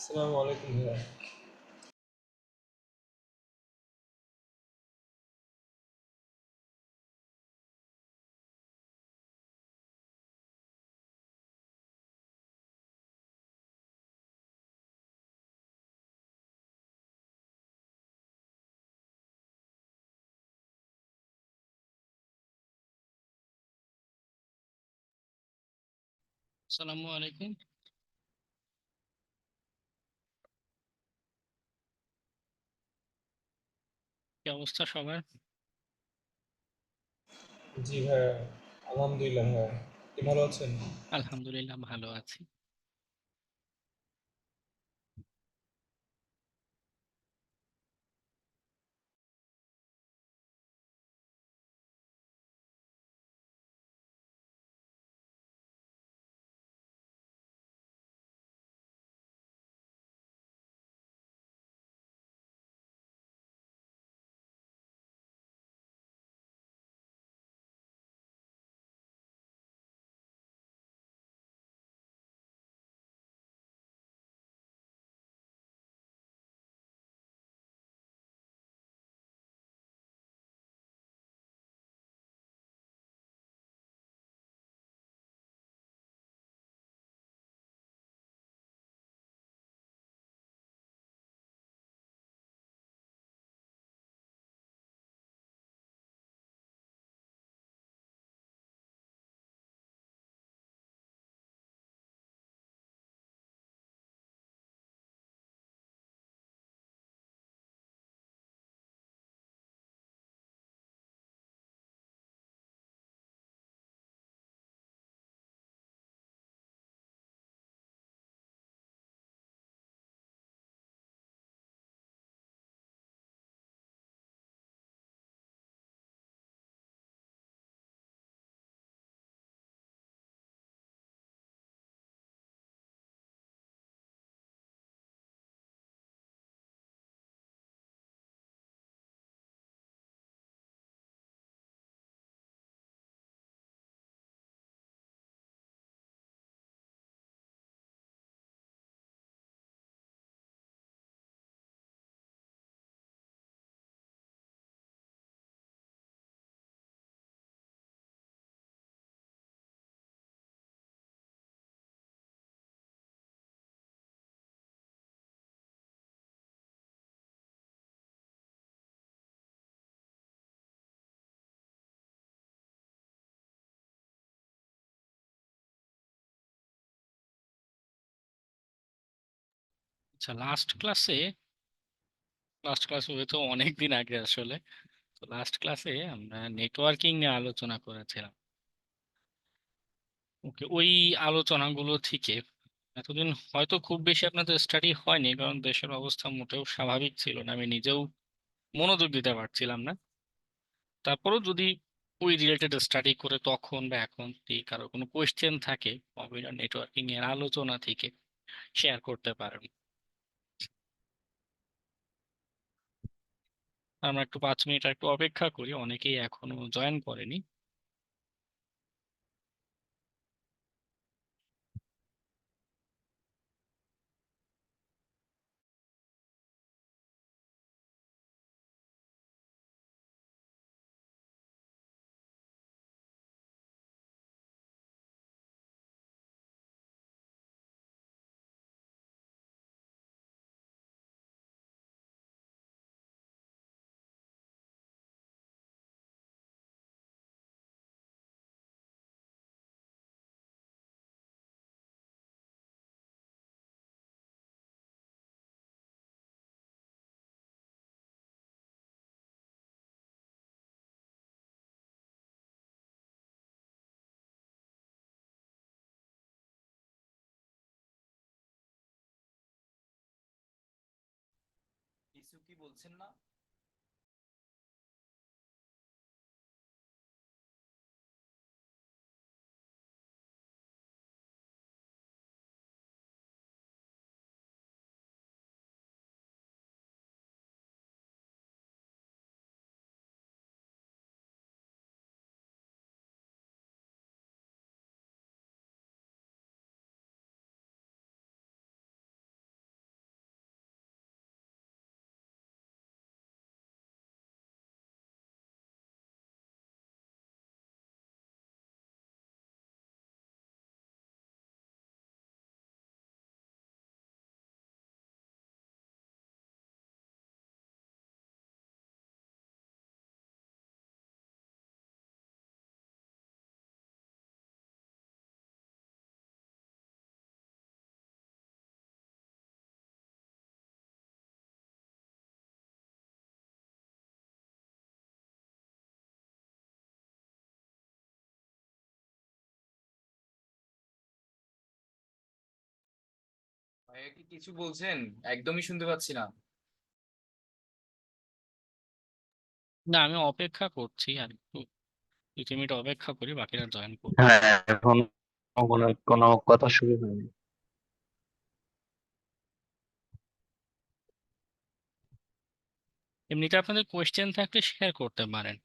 আসসালামু আলাইকুম ভাইয়া। আসসালামু আলাইকুম। কি অবস্থা সবার? জি ভাইয়া, আলহামদুলিল্লাহ ভাইয়া। আপনি ভালো আছেন? আলহামদুলিল্লাহ ভালো আছি। আচ্ছা, লাস্ট ক্লাসে হয়তো অনেক দিন আগে আসলে। তো লাস্ট ক্লাসে আমরা নেটওয়ার্কিং নিয়ে আলোচনা করেছিলাম। ওকে, ওই আলোচনাগুলো থেকে এতদিন হয়তো খুব বেশি আপনাদের স্টাডি হয়নি, কারণ দেশের অবস্থা মোটেও স্বাভাবিক ছিল না, আমি নিজেও মনোযোগ দিতে পারছিলাম না। তারপরেও যদি ওই রিলেটেড স্টাডি করে তখন বা এখন যদি কারো কোনো কোয়েশ্চেন থাকে কম্পিউটার নেটওয়ার্কিং এর আলোচনা থেকে, শেয়ার করতে পারেন। আমরা একটু 5 মিনিট একটু অপেক্ষা করি, অনেকেই এখনো জয়েন করেনি। কিছু কি বলছেন না? ভাইয়া কি কিছু বলছেন? একদমই শুনতে পাচ্ছি না। না, আমি অপেক্ষা করছি আর একটু 2-3 মিনিট অপেক্ষা করি, বাকিরা জয়েন করবে। হ্যাঁ, এখন কোনো কথা শুরু হয়নি। এমনিতে আপনাদের কোয়েশ্চেন থাকলে শেয়ার করতে পারেন।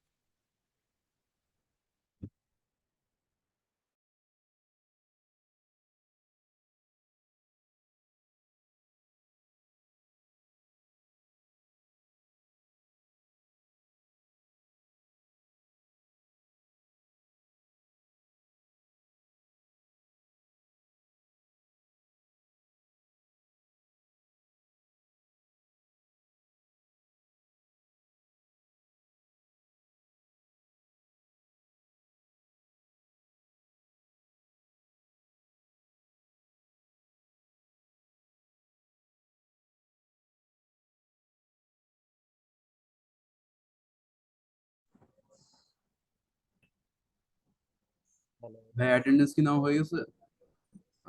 ভাই অ্যাটেন্ডেন্স কি নাও হয়ে গেছে?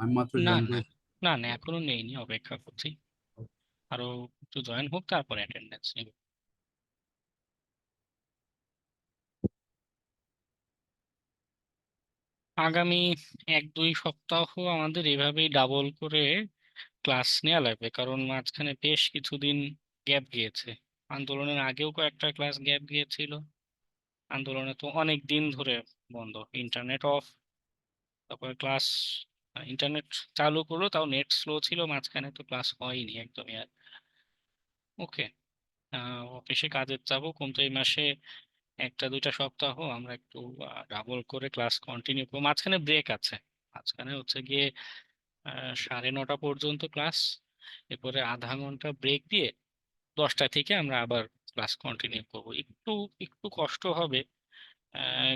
আমি মাত্র না জয়েন না, করেছি। না না, এখনো নেইনি, অপেক্ষা করছি আরো একটু জয়েন হোক, তারপর অ্যাটেন্ডেন্স নিব। আগামী 1-2 সপ্তাহ আমাদের এভাবেই ডাবল করে ক্লাস নেওয়া লাগবে, কারণ মাঝখানে বেশ কিছুদিন গ্যাপ গিয়েছে। আন্দোলনের আগেও কয়েকটা ক্লাস গ্যাপ গিয়েছিল। আন্দোলনে তো অনেক দিন ধরে বন্ধ, ইন্টারনেট অফ, তারপরে ক্লাস, ইন্টারনেট চালু করলো তাও নেট স্লো ছিল মাঝখানে, তো ক্লাস হয়নি একদমই আর। ওকে, অফিসে কাজের চাপও, কিন্তু এই মাসে 1-2 সপ্তাহ আমরা একটু ডাবল করে ক্লাস কন্টিনিউ করবো। মাঝখানে ব্রেক আছে, মাঝখানে হচ্ছে গিয়ে 9:30 পর্যন্ত ক্লাস, এরপরে আধা ঘন্টা ব্রেক দিয়ে 10টা থেকে আমরা আবার ক্লাস কন্টিনিউ করব। একটু একটু কষ্ট হবে,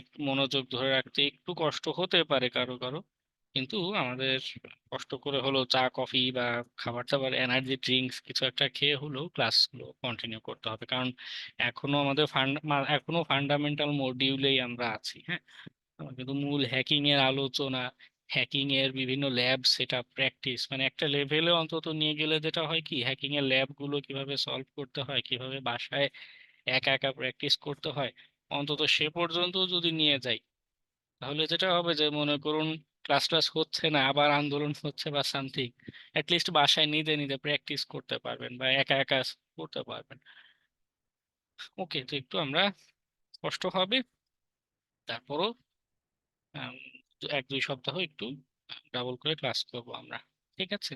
একটু মনোযোগ ধরে রাখতে একটু কষ্ট হতে পারে কারো কারো, কিন্তু আমাদের কষ্ট করে হলো চা কফি বা খাবার দাবার এনার্জি ড্রিঙ্কস কিছু একটা খেয়ে হলেও ক্লাসগুলো কন্টিনিউ করতে হবে, কারণ এখনো আমাদের এখনো ফান্ডামেন্টাল মডিউলেই আমরা আছি। হ্যাঁ, কিন্তু মূল হ্যাকিং এর আলোচনা, হ্যাকিং এর বিভিন্ন ল্যাব সেটআপ প্র্যাকটিস, মানে একটা লেভেলে অন্তত নিয়ে গেলে যেটা হয় কি, হ্যাকিং এর ল্যাব গুলো কিভাবে সলভ করতে হয়, কিভাবে বাসায় একা একা প্র্যাকটিস করতে হয়, অন্তত সে পর্যন্ত যদি নিয়ে যাই, তাহলে যেটা হবে যে মনে করুন ক্লাস ক্লাস হচ্ছে না, আবার আন্দোলন হচ্ছে বা সামথিং, লিস্ট বাসায় নিজে নিজে প্র্যাকটিস করতে পারবেন বা একা একা করতে পারবেন। ওকে, তো একটু আমরা কষ্ট হবে, তারপরও আম, 1-2 সপ্তাহ একটু ডাবল করে ক্লাস করবো আমরা, ঠিক আছে?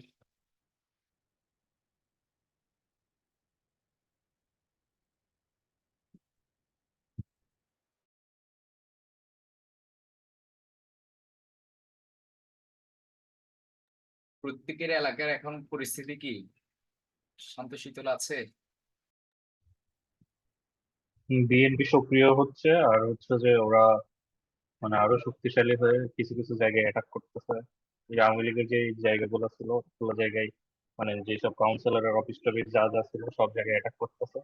প্রত্যেকের এলাকার এখন পরিস্থিতি কি? শান্তশীতল আছে? বিএনপি সক্রিয় হচ্ছে, আর হচ্ছে যে ওরা মানে আরো শক্তিশালী হয়ে কিছু কিছু জায়গায় অ্যাটাক করতেছে। এই আওয়ামী লীগের যে জায়গাগুলো ছিল ওগুলো জায়গায়, মানে যেসব কাউন্সিলরের অফিস টফিস যা যা ছিল সব জায়গায় অ্যাটাক করতেছে।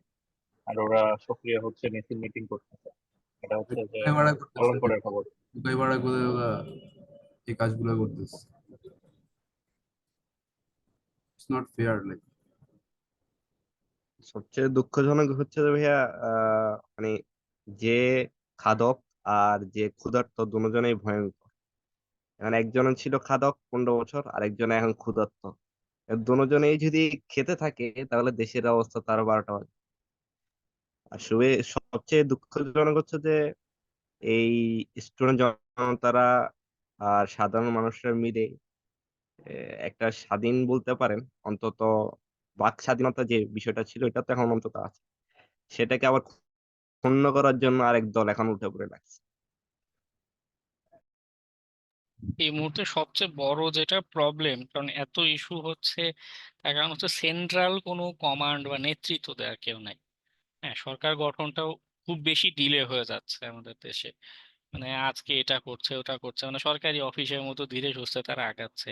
আর ওরা সক্রিয় হচ্ছে, মিছিল মিটিং করতেছে। এটা হচ্ছে যে ঢুকাই বাড়া করতেছে, কলঙ্করের খবর। ঢুকাই বাড়া করে ওরা এই কাজগুলো করতেছে। It's not fair like. সবচেয়ে দুঃখজনক হচ্ছে যে ভাইয়া, মানে যে খাদক আর যে ক্ষুধার্ত দুজনেই ভয়ঙ্কর। এখন একজনের ছিল খাদক 15 বছর, আর একজনে এখন ক্ষুধার্ত। দুজনেই যদি খেতে থাকে তাহলে দেশের অবস্থা তার 12টা বাজে। আসলে সবচেয়ে দুঃখজনক হচ্ছে যে এই স্টুডেন্ট জনতারা আর সাধারণ মানুষরা মিলে একটা স্বাধীন বলতে পারেন অন্তত বাক স্বাধীনতা যে বিষয়টা ছিল এটা তো এখন অন্তত আছে, সেটাকে আবার ক্ষুণ্ণ করার জন্য আরেক দল এখন উঠে পড়ে লাগছে। এই মুহূর্তে সবচেয়ে বড় যেটা প্রবলেম, কারণ এত ইস্যু হচ্ছে, তার কারণ হচ্ছে সেন্ট্রাল কোনো কমান্ড বা নেতৃত্ব দেওয়ার কেউ নাই। হ্যাঁ, সরকার গঠনটাও খুব বেশি ডিলে হয়ে যাচ্ছে আমাদের দেশে। মানে আজকে এটা করছে ওটা করছে, মানে সরকারি অফিসের মতো ধীরে সুস্থে তারা আগাচ্ছে।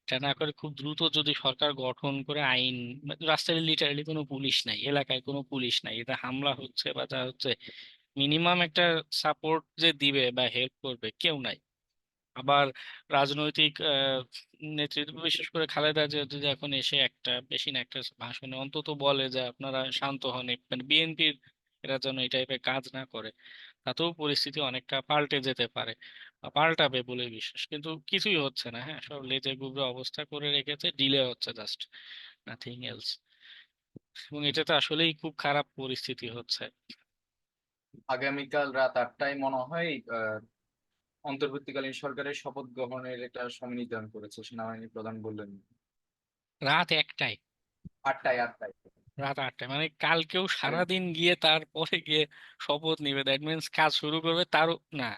এটা না করে খুব দ্রুত যদি সরকার গঠন করে আইন, মানে রাস্তায় লিটারালি কোনো পুলিশ নাই, এলাকায় কোনো পুলিশ নাই, এটা হামলা হচ্ছে বা যা হচ্ছে, মিনিমাম একটা সাপোর্ট যে দিবে বা হেল্প করবে কেউ নাই। আবার রাজনৈতিক নেতৃত্ব বিশেষ করে খালেদা জিয়া যদি এখন এসে একটা বেশি না একটা ভাষণে অন্তত বলে যে আপনারা শান্ত হন, মানে বিএনপির এরা যেন এই টাইপের কাজ না করে, তাতেও পরিস্থিতি অনেকটা পাল্টে যেতে পারে বা পাল্টাবে বলে বিশ্বাস। কিন্তু কিছুই হচ্ছে না, হ্যাঁ, সব লেজে গুবরে অবস্থা করে রেখেছে, ডিলে হচ্ছে, জাস্ট নাথিং এলস। এবং এটাতে আসলেই খুব খারাপ পরিস্থিতি হচ্ছে। আগামীকাল রাত 8টায় মনে হয় অন্তর্বর্তীকালীন সরকারের শপথ গ্রহণের একটা সময় নির্ধারণ করেছে সেনাবাহিনী প্রধান বললেন। রাত 1টায়? 8টায়। রাত 8টায় মানে কালকেও আরে সারাদিন গিয়ে তারপরে গিয়ে শপথ নিবে, দ্যাট মিন্স কাজ শুরু করবে তারও না।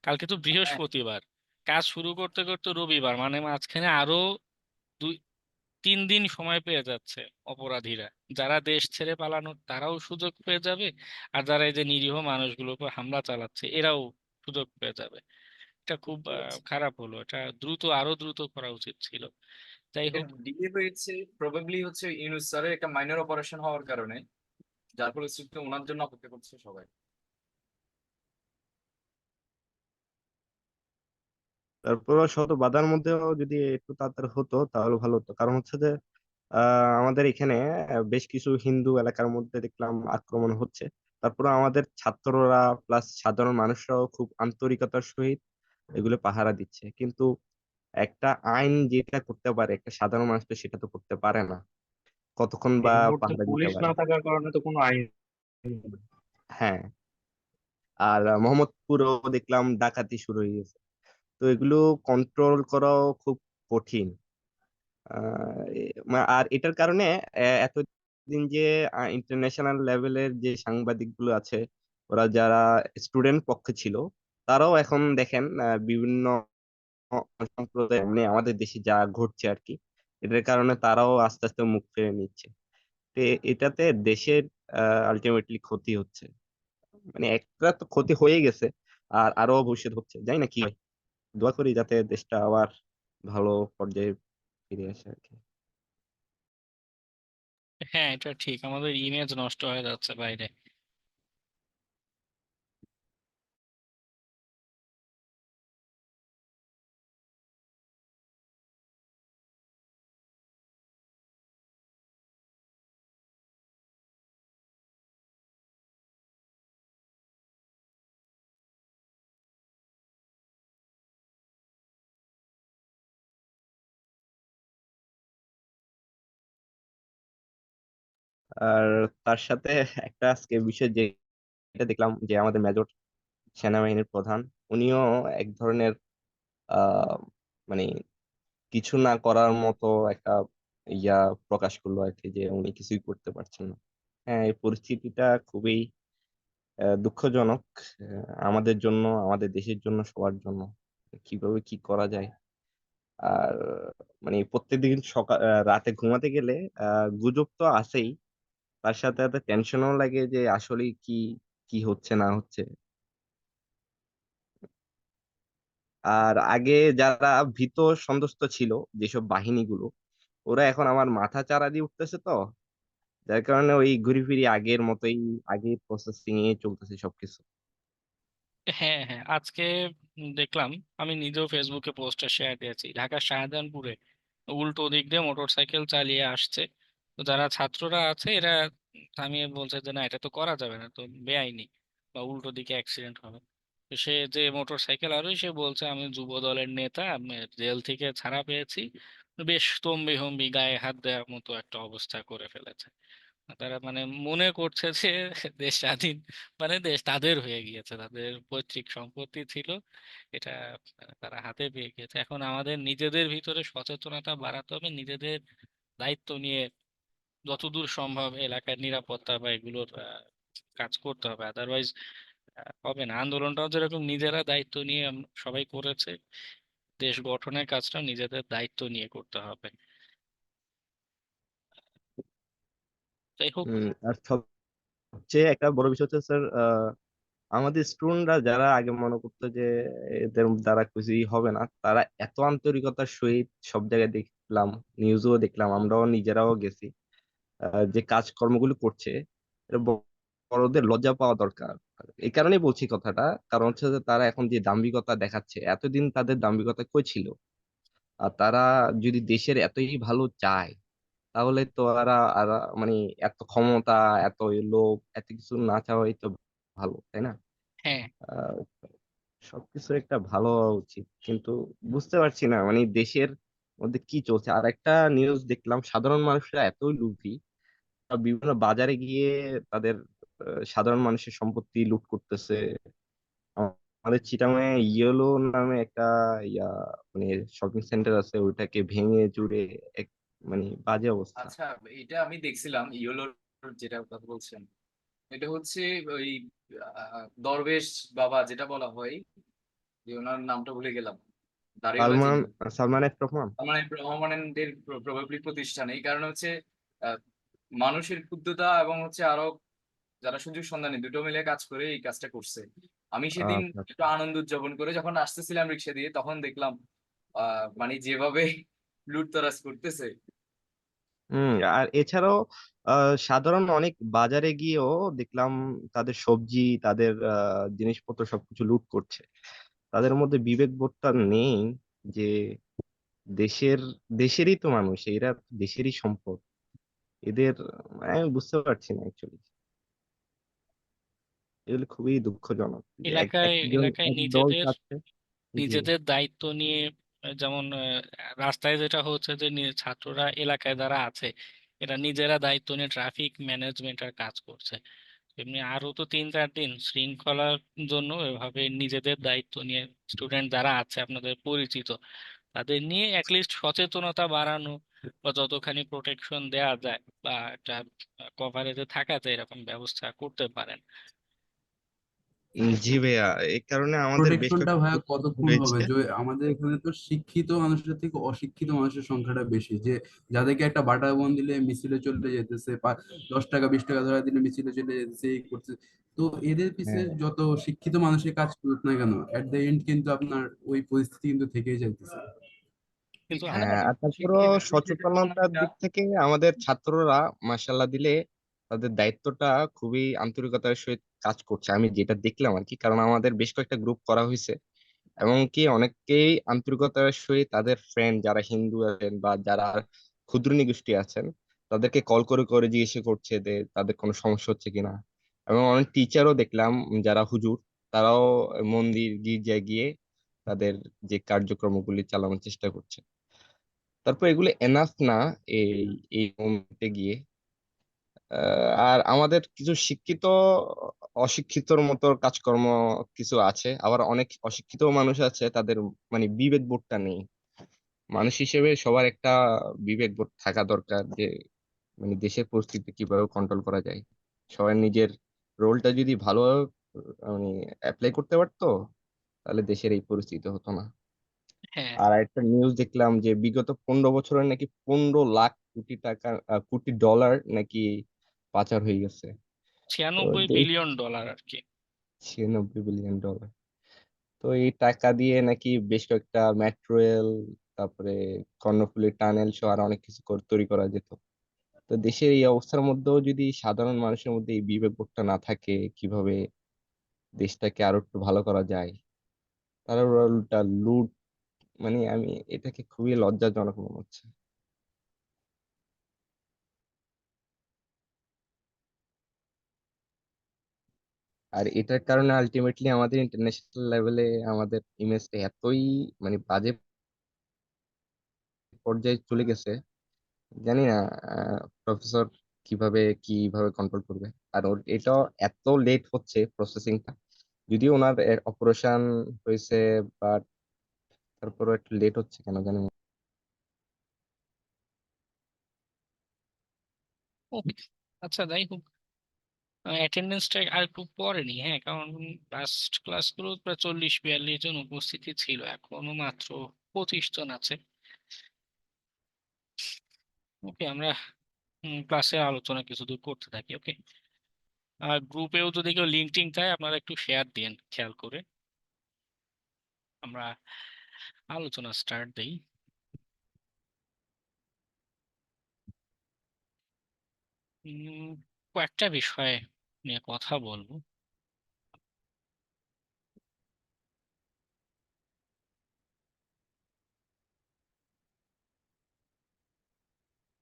কালকে তো হ্যাঁ, বৃহস্পতিবার, কাজ শুরু করতে করতে রবিবার, মানে মাঝখানে আরো 2-3 দিন সময় পেয়ে যাচ্ছে অপরাধীরা। যারা দেশ ছেড়ে পালানোর তারাও সুযোগ পেয়ে যাবে, আর যারা এই যে নিরীহ মানুষগুলোর উপর হামলা চালাচ্ছে এরাও সুযোগ পেয়ে যাবে। এটা খুব খারাপ হলো, এটা আরো দ্রুত করা উচিত ছিল। যাই এটা হোক। ডিলে হয়েছে প্রবাবলি হচ্ছে ইউনূস স্যারের একটা মাইনর অপারেশন হওয়ার কারণে, যার ফলশ্রুতিতে ওনার জন্য অপেক্ষা করছে সবাই। তারপরও শত বাধার মধ্যেও যদি একটু তাড়াতাড়ি হতো তাহলে ভালো হতো, কারণ হচ্ছে যে আমাদের এখানে বেশ কিছু হিন্দু এলাকার মধ্যে দেখলাম আক্রমণ হচ্ছে। তারপরে আমাদের ছাত্ররা প্লাস সাধারণ মানুষরাও খুব আন্তরিকতার সহিত এগুলো পাহারা দিচ্ছে, কিন্তু একটা আইন যেটা করতে পারে একটা সাধারণ মানুষ তো সেটা তো করতে পারে না। কতক্ষণ বা এই মুহূর্তে পাহারা দিতে পুলিশ পারে? না থাকার কারণে তো কোনো আইন নেই। হ্যাঁ। আর মোহাম্মদপুরেও দেখলাম ডাকাতি শুরু হয়ে গেছে। তো এগুলো কন্ট্রোল করাও খুব কঠিন। আর এটার কারণে এতদিন যে ইন্টারন্যাশনাল লেভেলের যে সাংবাদিক গুলো আছে, ওরা যারা স্টুডেন্ট পক্ষে ছিল, তারাও এখন দেখেন বিভিন্ন সম্প্রদায় মানে আমাদের দেশে যা ঘটছে আর কি, এটার কারণে তারাও আস্তে আস্তে মুখ ফিরে নিচ্ছে। তো এটাতে দেশের আলটিমেটলি ক্ষতি হচ্ছে, মানে একটা তো ক্ষতি হয়ে গেছে, আর আরো ভবিষ্যৎ হচ্ছে, জানি না কি হয়। দোয়া করি যাতে দেশটা আবার ভালো পর্যায়ে ফিরে আসে আর কি। হ্যাঁ, এটা ঠিক, আমাদের ইমেজ নষ্ট হয়ে যাচ্ছে বাইরে। আর তার সাথে একটা আজকে বিষয় যে এটা দেখলাম যে আমাদের মেজর সেনাবাহিনীর প্রধান, উনিও এক ধরনের আহ মানে কিছু না করার মতো একটা ইয়া প্রকাশ করলো আর কি, যে উনি কিছুই করতে পারছেন না। হ্যাঁ, এই পরিস্থিতিটা খুবই দুঃখজনক আমাদের জন্য, আমাদের দেশের জন্য, সবার জন্য। কিভাবে কি করা যায়? আর মানে প্রত্যেকদিন সকাল রাতে ঘুমাতে গেলে গুজব তো আছেই, তার সাথে সাথে টেনশনও লাগে যে আসলে কি কি হচ্ছে না হচ্ছে। আর আগে যারা ভীত সন্ত্রস্ত ছিল যেসব বাহিনীগুলো, ওরা এখন আমার মাথা চারা দিয়ে উঠতেছে, তো যার কারণে ওই ঘুরি ফিরি আগের মতোই, আগের প্রসেসিং এ চলতেছে সবকিছু। হ্যাঁ হ্যাঁ, আজকে দেখলাম, আমি নিজেও ফেসবুকে পোস্টটা শেয়ার দিয়েছি, ঢাকার শাহজাহানপুরে উল্টো দিক দিয়ে মোটরসাইকেল চালিয়ে আসছে। তো যারা ছাত্ররা আছে এরা থামিয়ে বলছে যে না, এটা তো করা যাবে না, তো বেআইনি, বা উল্টো দিকে অ্যাক্সিডেন্ট হবে। তো সে যে মোটরসাইকেল আরোহী সে বলছে আমি যুব দলের নেতা, আমি জেল থেকে ছাড়া পেয়েছি। বেশ তম্বি হম্বি গায়ে হাত দেওয়ার মতো একটা অবস্থা করে ফেলেছে। তারা মানে মনে করছে যে দেশ স্বাধীন, মানে দেশ তাদের হয়ে গিয়েছে, তাদের পৈতৃক সম্পত্তি ছিল, এটা তারা হাতে পেয়ে গিয়েছে। এখন আমাদের নিজেদের ভিতরে সচেতনতা বাড়াতে হবে, নিজেদের দায়িত্ব নিয়ে যতদূর সম্ভব এলাকার নিরাপত্তা বা এগুলোর কাজ করতে হবে, আদারওয়াইজ হবে না। আন্দোলনটাও যেরকম নিজেরা দায়িত্ব নিয়ে সবাই করেছে, দেশ গঠনের কাজটাও নিজেদের দায়িত্ব নিয়ে করতে হবে। যাই হোক। আর সবচেয়ে একটা বড় বিষয় হচ্ছে স্যার, আমাদের স্টুডেন্টরা যারা আগে মনে করতো যে এদের দ্বারা কিছুই হবে না, তারা এত আন্তরিকতার সহিত সব জায়গায় দেখলাম, নিউজও দেখলাম, আমরাও নিজেরাও গেছি, যে কাজকর্মগুলো করছে, এটা বড়দের লজ্জা পাওয়া দরকার। এই কারণেই বলছি কথাটা, কারণ হচ্ছে যে তারা এখন যে দাম্ভিকতা দেখাচ্ছে, এতদিন তাদের দাম্ভিকতা কই ছিল? আর তারা যদি দেশের এতই ভালো চায়, তাহলে তো আর মানে এত ক্ষমতা, এত লোভ, এত কিছু না চাওয়াই তো ভালো, তাই না? হ্যাঁ, আহ, সবকিছুর একটা ভালো হওয়া উচিত, কিন্তু বুঝতে পারছি না মানে দেশের মধ্যে কি চলছে। আর একটা নিউজ দেখলাম, সাধারণ মানুষরা এতই লোভী, বিভিন্ন বাজারে গিয়ে তাদের সাধারণ মানুষের সম্পত্তি লুট করতেছে। আমাদের চিটাগাংয়ে ইয়েলো নামে একটা ইয়া মানে শপিং সেন্টার আছে, ওইটাকে ভেঙে চুরে এক মানে বাজে অবস্থা। আচ্ছা, এটা আমি দেখছিলাম ইয়েলোর যেটা কথা বলছেন, এটা হচ্ছে ওই দরবেশ বাবা যেটা বলা হয়, যে ওনার নামটা ভুলে গেলাম, দাড়িওয়ালা সালমান যিনি, সালমান এফ রহমান। মানে রহমানের প্রবাবলি প্রতিষ্ঠান। এই কারণে হচ্ছে আহ, মানুষের ক্ষুদ্রতা এবং হচ্ছে আরো যারা সুযোগ সন্ধানী দুটো মিলে কাজ করে এই কাজটা করছে। আমি সেদিন আচ্ছা, আচ্ছা। একটু আনন্দ উদযাপন করে যখন আসতেছিলাম রিক্সা দিয়ে, তখন দেখলাম মানে যেভাবে লুটতরাজ করতেছে। আর এছাড়াও সাধারণ অনেক বাজারে গিয়েও দেখলাম তাদের সবজি, তাদের জিনিসপত্র সবকিছু লুট করছে। তাদের মধ্যে বিবেক বোধটা নেই যে দেশের দেশেরই তো মানুষ, এরা দেশেরই সম্পদ। এদের আমি বুঝতে পারছি না অ্যাকচুয়ালি, এগুলো খুবই দুঃখজনক যে এলাকায় একজন এলাকায় এক দল নিজেদের চাচ্ছে। জি। নিজেদের দায়িত্ব নিয়ে, যেমন রাস্তায় যেটা হচ্ছে যে ছাত্ররা এলাকায় যারা আছে এরা নিজেরা দায়িত্ব নিয়ে ট্রাফিক ম্যানেজমেন্টের কাজ করছে। এমনি আরো তো 3-4 দিন শৃঙ্খলার জন্য এভাবে নিজেদের দায়িত্ব নিয়ে স্টুডেন্ট যারা আছে আপনাদের পরিচিত তাদের নিয়ে অ্যাটলিস্ট সচেতনতা বাড়ানো বা যতখানি প্রোটেকশন দেয়া যায় বা একটা কভারেজে থাকা যায় এরকম ব্যবস্থা করতে পারেন। জি ভাইয়া, এই কারণে আমাদের বেশ প্রোটেকশনটা কয়েকটা ভাইয়া group কতক্ষণ হবে? হয়েছে। যে আমাদের এখানে তো শিক্ষিত মানুষের থেকে অশিক্ষিত মানুষের সংখ্যাটা বেশি, যে যাদেরকে একটা বাটা বোন দিলে মিছিলে চলে যেতেছে, 10 টাকা 20 টাকা ধরা দিলে মিছিলে চলে যেতেছে, এই করছে। তো এদের পিছে হ্যাঁ, যত শিক্ষিত মানুষের কাজ করুক না কেন, এট দ্য এন্ড কিন্তু আপনার ওই পরিস্থিতি কিন্তু থেকেই যাইতেছে। কিন্তু এখানে হ্যাঁ, আর তারপরও শিক্ষিত যেটা তেমন সচেতনতার একটা দিক থেকে আমাদের ছাত্ররা মাসাল্লাহ দিলে তাদের দায়িত্বটা খুবই আন্তরিকতার সহিত কাজ করছে, আমি যেটা দেখলাম আর কি। কারণ আমাদের বেশ কয়েকটা গ্রুপ করা হয়েছে, এবং কি অনেকেই আন্তরিকতার সহিত তাদের ফ্রেন্ড যারা হিন্দু আছেন বা যারা ক্ষুদ্র নিগোষ্ঠী আছেন তাদেরকে কল করে করে জিজ্ঞেস করছে যে তাদের কোনো সমস্যা হচ্ছে কিনা। এবং অনেক টিচারও দেখলাম যারা হুজুর, তারাও মন্দির গির্জায় গিয়ে তাদের যে কার্যক্রমগুলি চালানোর চেষ্টা করছে। তারপর এগুলো এনাফ না এই এই মোমেন্টে গিয়ে। আর আমাদের কিছু শিক্ষিত অশিক্ষিতর মতো কাজকর্ম কিছু আছে, আবার অনেক অশিক্ষিত মানুষ আছে তাদের মানে বিবেক বোধটা নেই। মানুষ হিসেবে সবার একটা বিবেক বোধ থাকা দরকার, যে মানে দেশের পরিস্থিতি কিভাবে কন্ট্রোল করা যায়। সবাই নিজের রোলটা যদি ভালোভাবে মানে অ্যাপ্লাই করতে পারতো, তাহলে দেশের এই পরিস্থিতি হতো না। হ্যাঁ, আর একটা নিউজ দেখলাম যে বিগত 15 বছরে নাকি 15 লাখ কোটি টাকা, কোটি ডলার নাকি পাচার হয়ে গেছে। তো 96 বিলিয়ন ডলার আর কি। 96 বিলিয়ন ডলার। তো এই টাকা দিয়ে নাকি বেশ কয়েকটা মেট্রো রেল, তারপরে কর্ণফুলী টানেল সহ আর অনেক কিছু তৈরি করা যেত। তো দেশের এই অবস্থার মধ্যেও যদি সাধারণ মানুষের মধ্যে এই বিবেক বোধটা না থাকে কিভাবে দেশটাকে আরো একটু ভালো করা যায়, তারা ওরা উল্টা লুট, মানে আমি এটাকে খুবই লজ্জাজনক মনে হচ্ছে। আর এটার কারণে আলটিমেটলি আমাদের ইন্টারন্যাশনাল লেভেলে আমাদের ইমেজটা এতই মানে বাজে পর্যায়ে চলে গেছে, জানি না প্রফেসর কিভাবে কন্ট্রোল করবে। আর এটা এত লেট হচ্ছে প্রসেসিংটা, যদিও ওনার অপারেশন হয়েছে, বাট তারপরে একটু লেট হচ্ছে কেন জানি না। ওকে, আচ্ছা যাই হোক, অ্যাটেন্ডেন্সটা আর একটু পরে নি, হ্যাঁ, কারণ লাস্ট ক্লাসগুলো প্রায় 40-42 জন উপস্থিতি ছিল, এখনো মাত্র 25 জন আছে। ওকে, আমরা ক্লাসে আলোচনা কিছু দূর করতে থাকি। ওকে, আর গ্রুপেও যদি কেউ লিঙ্ক টিঙ্ক দেয় আপনারা একটু শেয়ার দিন খেয়াল করে, আমরা আলোচনা স্টার্ট দেই। উম, কয়েকটা বিষয় নিয়ে কথা বলবো।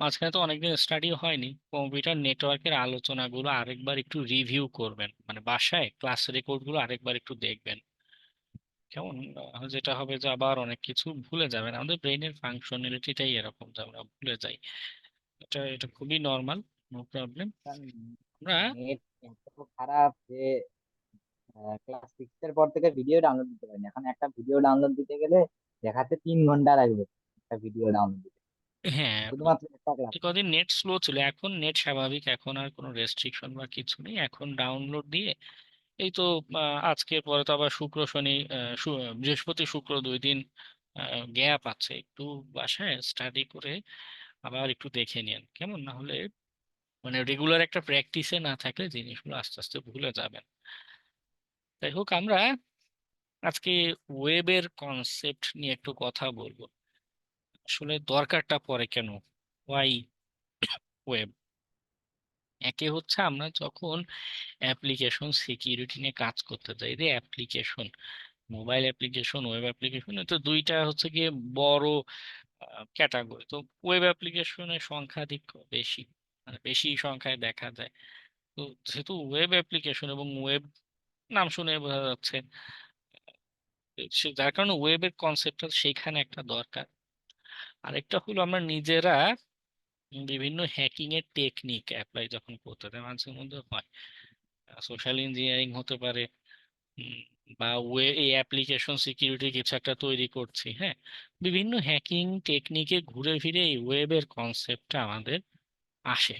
মাঝখানে তো অনেকদিন স্টাডি হয়নি, কম্পিউটার নেটওয়ার্কের আলোচনাগুলো আরেকবার একটু রিভিউ করবেন, মানে বাসায় ক্লাস রেকর্ড গুলো আরেকবার একটু দেখবেন। কেমন? যেটা হবে যে আবার অনেক কিছু ভুলে যাবেন, আমাদের ব্রেইনের ফাংশনালিটিটাই এরকম যে আমরা ভুলে যাই। এটা খুবই নর্মাল, নো প্রবলেম। আমরা নেট এত খারাপ যে ক্লাস 6 এর পর থেকে ভিডিও ডাউনলোড দিতে পারিনি। এখন একটা ভিডিও ডাউনলোড দিতে গেলে দেখাচ্ছে 3 ঘন্টা লাগবে একটা ভিডিও ডাউনলোড দিতে, হ্যাঁ, শুধুমাত্র একটা ক্লাস। কদিন নেট স্লো ছিল, এখন নেট স্বাভাবিক, এখন আর কোনো রেস্ট্রিকশন বা কিছু নেই, এখন ডাউনলোড দিয়ে এই তো আজকের পরে তো আবার শুক্র শনি বৃহস্পতি শুক্র 2 দিন গ্যাপ আছে, একটু বাসায় স্টাডি করে আবার একটু দেখে নিন কেমন, না হলে মানে রেগুলার একটা প্র্যাকটিসে না থাকলে জিনিসগুলো আস্তে আস্তে ভুলে যাবেন। যাই হোক, আমরা আজকে ওয়েবের কনসেপ্ট নিয়ে একটু কথা বলবো। আসলে দরকারটা পড়ে কেন, ওয়াই ওয়েব? একে হচ্ছে আমরা যখন অ্যাপ্লিকেশন সিকিউরিটি নিয়ে কাজ করতে চাই, যে application, mobile application, web application, তো দুইটা হচ্ছে গিয়ে বড় ক্যাটাগরি। তো ওয়েব অ্যাপ্লিকেশনের সংখ্যাধিক বেশি, মানে বেশি সংখ্যায় দেখা যায়। তো যেহেতু ওয়েব অ্যাপ্লিকেশন এবং ওয়েব নাম শুনে বোঝা যাচ্ছে, যার কারণে ওয়েবের কনসেপ্টটা সেইখানে একটা দরকার। আরেকটা হলো আমরা নিজেরা বিভিন্ন হ্যাকিং এর টেকনিক অ্যাপ্লাই যখন করতে চাই, মাঝে মধ্যে হয় সোশ্যাল ইঞ্জিনিয়ারিং হতে পারে, উম, বা এই অ্যাপ্লিকেশন সিকিউরিটি কিছু একটা তৈরি করছি, হ্যাঁ, বিভিন্ন হ্যাকিং টেকনিকে ঘুরে ফিরে এই ওয়েবের কনসেপ্টটা আমাদের আসে।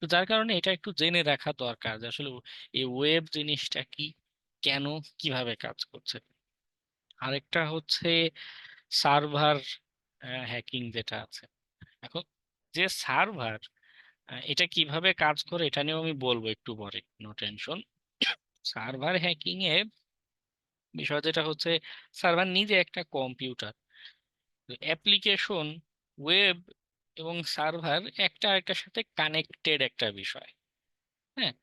তো যার কারণে এটা একটু জেনে রাখা দরকার যে আসলে এই ওয়েব জিনিসটা কি, কেন, কিভাবে কাজ করছে। আরেকটা হচ্ছে সার্ভার হ্যাকিং যেটা আছে। এখন যে সার্ভার, এটা কিভাবে কাজ করে এটা নিয়েও আমি বলবো একটু পরে, নো টেনশন। সার্ভার হ্যাকিং এ বিষয় যেটা হচ্ছে, সার্ভার নিজে একটা কম্পিউটার, অ্যাপ্লিকেশন, ওয়েব এবং সার্ভার একটা আরেকটার সাথে কানেক্টেড একটা বিষয়। হ্যাঁ,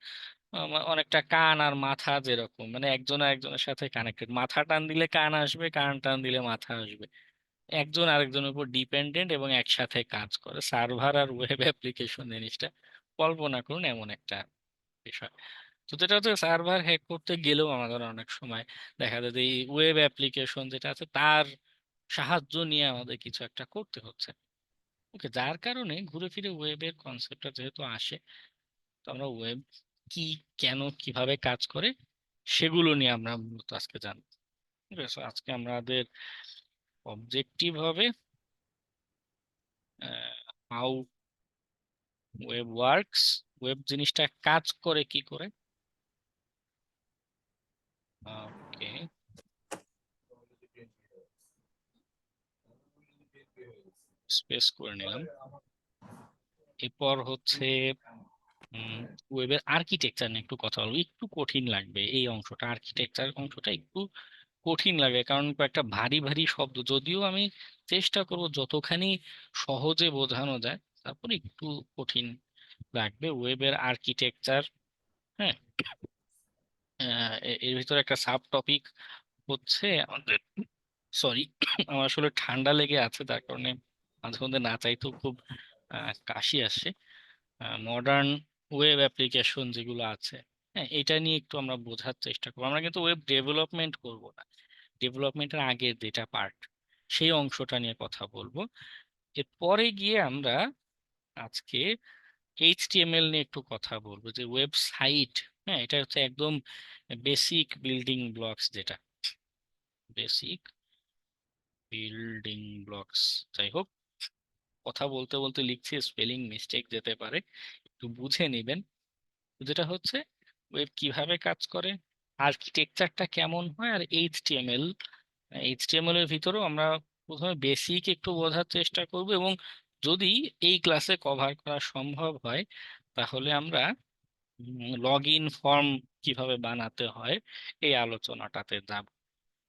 অনেকটা কান আর মাথা যেরকম, মানে একজন আরেকজনের সাথে কানেক্টেড, মাথা টান দিলে কান আসবে, কান টান দিলে মাথা আসবে, একজন আরেকজনের উপর ডিপেন্ডেন্ট এবং একসাথে কাজ করে। সার্ভার আর ওয়েব অ্যাপ্লিকেশন জিনিসটা কল্পনা করুন এমন একটা বিষয়। তো যেটা হচ্ছে সার্ভার হ্যাক করতে গেলেও আমাদের অনেক সময় দেখা যায় যে এই ওয়েব অ্যাপ্লিকেশন যেটা আছে তার সাহায্য নিয়ে আমাদের কিছু একটা করতে হচ্ছে। ওকে, যার কারণে ঘুরে ফিরে ওয়েবের কনসেপ্টটা যেহেতু আসে, তো আমরা ওয়েব কি, কেন, কিভাবে কাজ করে সেগুলো নিয়ে আমরা মূলত আজকে জানবো। ঠিক আছে, আজকে আমাদের অবজেক্টিভ হবে হাউ ওয়েব ওয়ার্কস, ওয়েব জিনিসটা কাজ করে কি করে। ওকে, স্পেস করে নিলাম। এরপর হচ্ছে ওয়েবের আর্কিটেকচার নিয়ে একটু কথা বলবো, একটু কঠিন লাগবে এই অংশটা, আর্কিটেকচার অংশটা একটু কঠিন লাগে, কারণ কয়েকটা ভারী ভারী শব্দ, যদিও আমি চেষ্টা করব যতখানি সহজে বোঝানো যায়, তারপর একটু কঠিন লাগবে। ওয়েবের আর্কিটেকচার, হ্যাঁ, এর ভিতরে একটা সাব টপিক হচ্ছে আমাদের, সরি, আমার আসলে ঠান্ডা লেগে আছে, তার কারণে মাঝে মধ্যে না চাইতেও খুব কাশি আসে। মডার্ন ওয়েব অ্যাপ্লিকেশন যেগুলো আছে, হ্যাঁ, এটা নিয়ে একটু আমরা বোঝার চেষ্টা করবো। আমরা কিন্তু ওয়েব ডেভেলপমেন্ট করব না, ডেভেলপমেন্টের আগের যেটা পার্ট সেই অংশটা নিয়ে কথা বলবো। এরপরে গিয়ে আমরা আজকে এইচটিএমএল নিয়ে একটু কথা বলবো, যে ওয়েবসাইট, হ্যাঁ, এটা হচ্ছে একদম বেসিক বিল্ডিং ব্লকস, যেটা বেসিক বিল্ডিং ব্লকস। যাই হোক, কথা বলতে বলতে লিখছি, স্পেলিং মিস্টেক যেতে পারে, একটু বুঝে নেবেন। যেটা হচ্ছে ওয়েব কিভাবে কাজ করে, আর্কিটেকচারটা কেমন হয়, আর এইচটিএমএল, এইচটিএমএল এর ভিতরেও আমরা প্রথমে বেসিক একটু বোঝার চেষ্টা করব, এবং যদি এই ক্লাসে কভার করা সম্ভব হয় তাহলে আমরা লগ ইন ফর্ম কিভাবে বানাতে হয় এই আলোচনাটাতে যাব।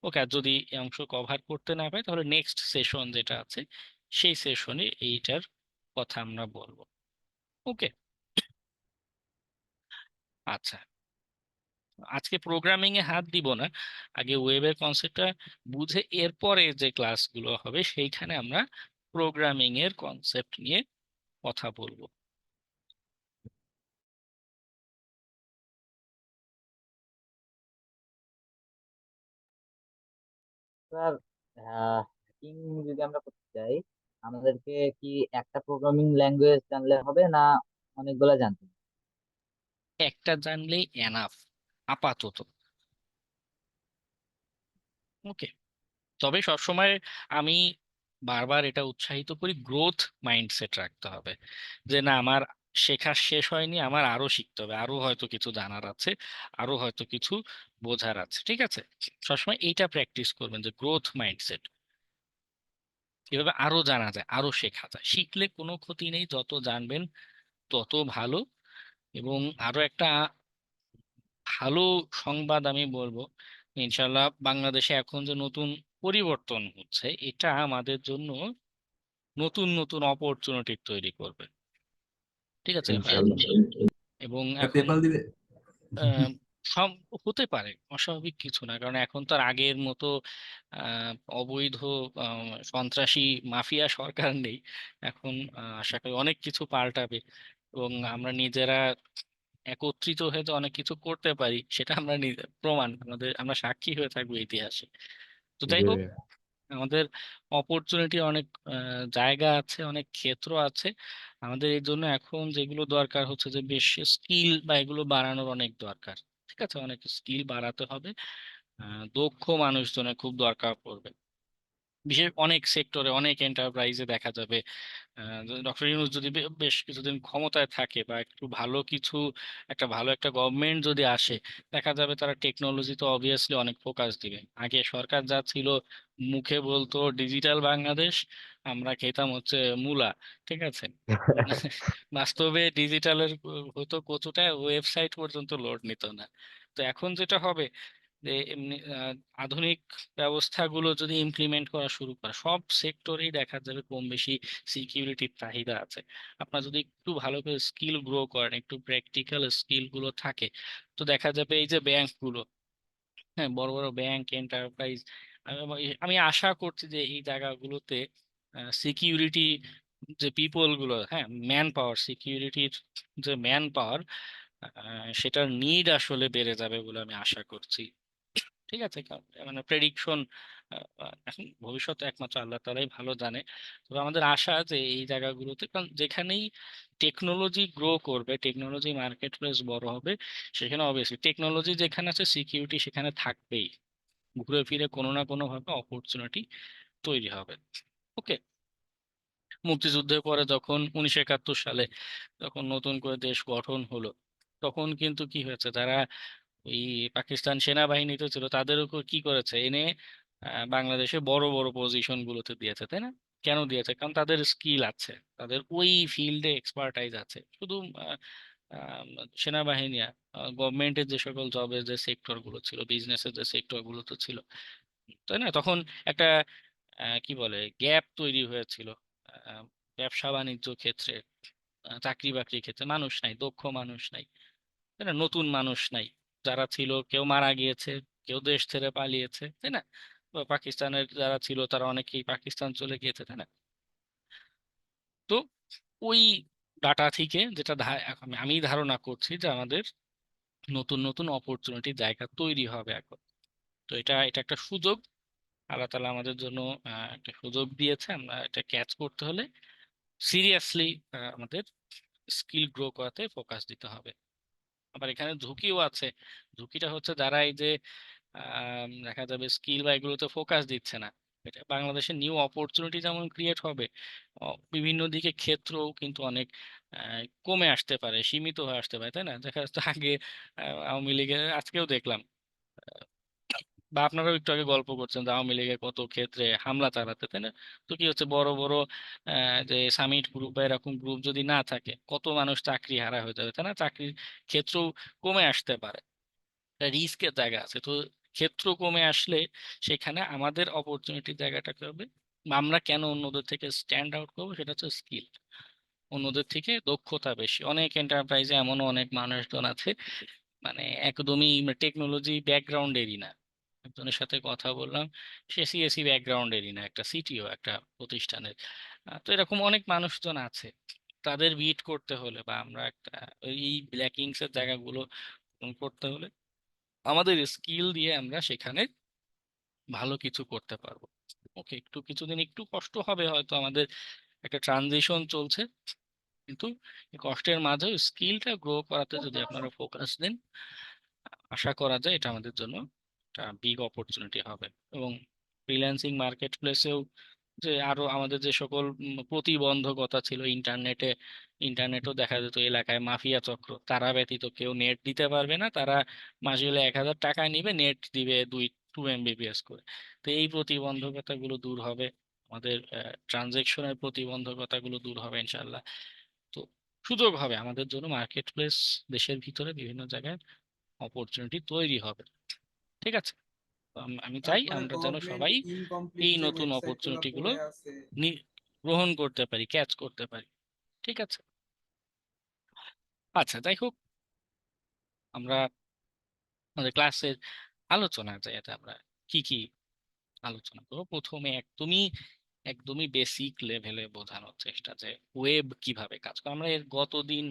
ওকে, আর যদি এই অংশ কভার করতে না পাই তাহলে নেক্সট সেশন যেটা আছে সেই সেশনে এইটার কথা আমরা বলবো। ওকে, আচ্ছা, আজকে প্রোগ্রামিং এ হাত দিব না, আগে ওয়েবের কনসেপ্টটা বুঝে এরপরে যে ক্লাসগুলো হবে সেইখানে আমরা প্রোগ্রামিং এর কনসেপ্ট নিয়ে কথা বলবো। স্যার, হ্যাকিং যদি আমরা করতে চাই, আমাদেরকে কি একটা প্রোগ্রামিং ল্যাঙ্গুয়েজ জানলে হবে, না অনেকগুলো জানতে হবে? একটা জানলেই এনাফ আপাতত। ওকে, তবে সবসময় আমি বারবার এটা উৎসাহিত করি, গ্রোথ মাইন্ডসেট রাখতে হবে, যে না আমার শেখা শেষ হয়নি, আমার আরো শিখতে হবে, আরো হয়তো কিছু জানার আছে, আরো হয়তো কিছু বোঝার আছে। ঠিক আছে, সবসময় এইটা প্র্যাকটিস করবেন যে গ্রোথ মাইন্ডসেট, কিভাবে আরো জানা যায়, আরো শেখা যায়। শিখলে কোনো ক্ষতি নেই, যত জানবেন তত ভালো। এবং আরো একটা ভালো সংবাদ আমি বলবো, ইনশাল্লাহ বাংলাদেশে এখন যে নতুন পরিবর্তন হচ্ছে, এটা আমাদের জন্য নতুন নতুন অপরচুনিটি তৈরি করবে। ঠিক আছে, ইনশাল্লাহ। এবং এখন পেপাল দিবে। আহ, সব হতে পারে, অস্বাভাবিক কিছু না, কারণ এখন তো আর আগের মতো আহ, অবৈধ সন্ত্রাসী মাফিয়া সরকার নেই। এখন আশা করি অনেক কিছু পাল্টাবে, এবং আমরা নিজেরা একত্রিত হয়ে যে অনেক কিছু করতে পারি, সেটা আমরা নিজে প্রমাণ, আমরা সাক্ষী হয়ে থাকবো ইতিহাসে। তো যাই জি হোক, ভাইয়া। আমাদের অপরচুনিটি অনেক জায়গা আছে, অনেক ক্ষেত্র আছে। আমাদের এই জন্য এখন যেগুলো দরকার হচ্ছে যে বেশ স্কিল বা এগুলো বাড়ানোর অনেক দরকার। ঠিক আছে, অনেক স্কিল বাড়াতে হবে, দক্ষ মানুষজনের খুব দরকার পড়বে। বিশেষ অনেক সেক্টরে, অনেক এন্টারপ্রাইজে দেখা যাবে ডক্টর ইউনূস যদি বেশ কিছুদিন ক্ষমতায় থাকে, বা একটু ভালো কিছু, একটা ভালো একটা গভর্নমেন্ট যদি আসে, দেখা যাবে তারা টেকনোলজি তো অবভিয়াসলি অনেক ফোকাস দিবে। আগে সরকার যা ছিল, মুখে বলতো ডিজিটাল বাংলাদেশ, আমরা খেতাম হচ্ছে মূলা। ঠিক আছে, বাস্তবে ডিজিটালের হতো কচুটা, ওয়েবসাইট পর্যন্ত লোড নিত না। তো এখন যেটা হবে, যে এমনি আধুনিক ব্যবস্থাগুলো যদি ইমপ্লিমেন্ট করা শুরু করে, সব সেক্টরেই দেখা যাবে কম বেশি সিকিউরিটির চাহিদা আছে। আপনার যদি একটু ভালো করে স্কিল গ্রো করেন, একটু প্র্যাকটিক্যাল স্কিল গুলো থাকে, তো দেখা যাবে এই যে ব্যাংকগুলো, হ্যাঁ বড় বড় ব্যাংক এন্টারপ্রাইজ, আমি আশা করছি যে এই জায়গাগুলোতে সিকিউরিটি যে পিপল গুলো, হ্যাঁ ম্যান পাওয়ার, সিকিউরিটির যে ম্যান পাওয়ার, সেটার নিড আসলে বেড়ে যাবে বলে আমি আশা করছি। ঠিক আছে, মানে প্রেডিকশন, এখন ভবিষ্যৎ একমাত্র আল্লাহ তাআলাই ভালো জানে। তবে আমাদের আশা যে এই জায়গাগুলোতে, কারণ যেখানেই টেকনোলজি গ্রো করবে, টেকনোলজি মার্কেট প্লেস বড় হবে, সেখানে অবভিয়াসলি টেকনোলজি যেখানে আছে সিকিউরিটি সেখানে থাকবেই। ঘুরে ফিরে কোনো না কোনো ভাবে অপরচুনিটি তৈরি হবে। ওকে, মুক্তিযুদ্ধের পরে যখন 1971 সালে যখন নতুন করে দেশ গঠন হলো, তখন কিন্তু কি হয়েছে, যারা ওই পাকিস্তান সেনাবাহিনীতে ছিল তাদের উপর কি করেছে, এনে বাংলাদেশে বড় বড় পজিশন গুলোতে দিয়েছে, তাই না? কেন দিয়েছে? কারণ তাদের স্কিল আছে, তাদের ওই ফিল্ডে এক্সপার্টাইজ আছে। শুধু আহ, সেনাবাহিনী, গভর্নমেন্টের যে সকল জবের যে সেক্টর গুলো ছিল, বিজনেসের যে সেক্টর গুলো তো ছিল, তাই না? তখন একটা কি বলে গ্যাপ তৈরি হয়েছিল, আহ, ব্যবসা বাণিজ্য ক্ষেত্রে, চাকরি বাকরির ক্ষেত্রে মানুষ নাই, দক্ষ মানুষ নাই, তাই না? নতুন মানুষ নাই, যারা ছিল কেউ মারা গিয়েছে, কেউ দেশ ছেড়ে পালিয়েছে, তাই না? বা পাকিস্তানের যারা ছিল তারা অনেকেই পাকিস্তান চলে গিয়েছে, তাই না? তো ওই ডাটা থেকে যেটা আমি ধারণা করছি যে আমাদের নতুন নতুন অপরচুনিটি জায়গা তৈরি হবে এখন। তো এটা একটা সুযোগ, আল্লাহ তাআলা আমাদের জন্য একটা সুযোগ দিয়েছে, আমরা এটা ক্যাচ করতে হলে সিরিয়াসলি আমাদের স্কিল গ্রো করাতে ফোকাস দিতে হবে। আবার এখানে ঝুঁকিও আছে। ঝুঁকিটা হচ্ছে যারা এই যে দেখা যাবে স্কিল বা এগুলোতে ফোকাস দিচ্ছে না, এটা বাংলাদেশে নিউ অপরচুনিটি যেমন ক্রিয়েট হবে, বিভিন্ন দিকে ক্ষেত্রও কিন্তু অনেক কমে আসতে পারে, সীমিত হয়ে আসতে পারে, তাই না? দেখা যাচ্ছে আগে আওয়ামী লীগের, আজকেও দেখলাম, বা আপনারাও একটু আগে গল্প করছেন যে আওয়ামী লীগের কত ক্ষেত্রে হামলা চালাতে, তাই না? তো কি হচ্ছে, বড় বড় যে সামিট গ্রুপ বা এরকম গ্রুপ যদি না থাকে, কত মানুষ চাকরি হারা হয়ে যাবে, তাই না? চাকরির ক্ষেত্র কমে আসতে পারে, রিস্কের জায়গা আছে। তো ক্ষেত্র কমে আসলে সেখানে আমাদের অপরচুনিটির জায়গাটা কি হবে, বা আমরা কেন অন্যদের থেকে স্ট্যান্ড আউট করবো, সেটা হচ্ছে স্কিল। অন্যদের থেকে দক্ষতা বেশি। অনেক এন্টারপ্রাইজে এমনও অনেক মানুষজন আছে মানে একদমই টেকনোলজি ব্যাকগ্রাউন্ডেরই না। একজনের সাথে কথা বললাম, সে সিএসসি ব্যাকগ্রাউন্ডেরই না, একটা সিটিও একটা প্রতিষ্ঠানের। তো এরকম অনেক মানুষজন আছে। তাদের বিট করতে হলে বা আমরা একটা এই ব্ল্যাকিংস এর জায়গাগুলো পূরণ করতে হলে আমাদের স্কিল দিয়ে আমরা সেখানে ভালো কিছু করতে পারবো। ওকে, একটু কিছুদিন একটু কষ্ট হবে, হয়তো আমাদের একটা ট্রানজিশন চলছে, কিন্তু এই কষ্টের মাঝেও স্কিলটা গ্রো করাতে যদি আপনারা ফোকাস দেন, আশা করা যায় এটা আমাদের জন্য একটা বিগ অপরচুনিটি হবে। এবং ফ্রিল্যান্সিং মার্কেট প্লেসেও যে আরো আমাদের যে সকল প্রতিবন্ধকতা ছিল ইন্টারনেটও দেখা যেত এলাকায় মাফিয়া চক্র, তারা ব্যতীত কেউ নেট দিতে পারবে না, তারা মাসে হলে 1,000 টাকা নিবে, নেট দিবে 2 MBPS করে। তো এই প্রতিবন্ধকতাগুলো দূর হবে, আমাদের ট্রানজেকশনের প্রতিবন্ধকতাগুলো দূর হবে ইনশাল্লাহ। তো সুযোগ হবে আমাদের জন্য, মার্কেট প্লেস দেশের ভিতরে বিভিন্ন জায়গায় অপরচুনিটি তৈরি হবে। ঠিক আছে, তো আমি চাই তারপরে আমরা যেন গভর্নমেন্ট সবাই ইনকমপ্লিট এই যে নতুন ওয়েবসাইট গুলো অপরচুনিটি গুলো পড়ে আছে। গ্রহণ করতে পারি, ক্যাচ করতে পারি। ঠিক আছে, আচ্ছা যাই হোক, আমরা আমাদের ক্লাসের আলোচনা যাতে আমরা কি কি আলোচনা করবো। প্রথমে একদমই বেসিক লেভেলে বোঝানোর চেষ্টা যে ওয়েব কিভাবে কাজ করে। আমরা এর গতদিন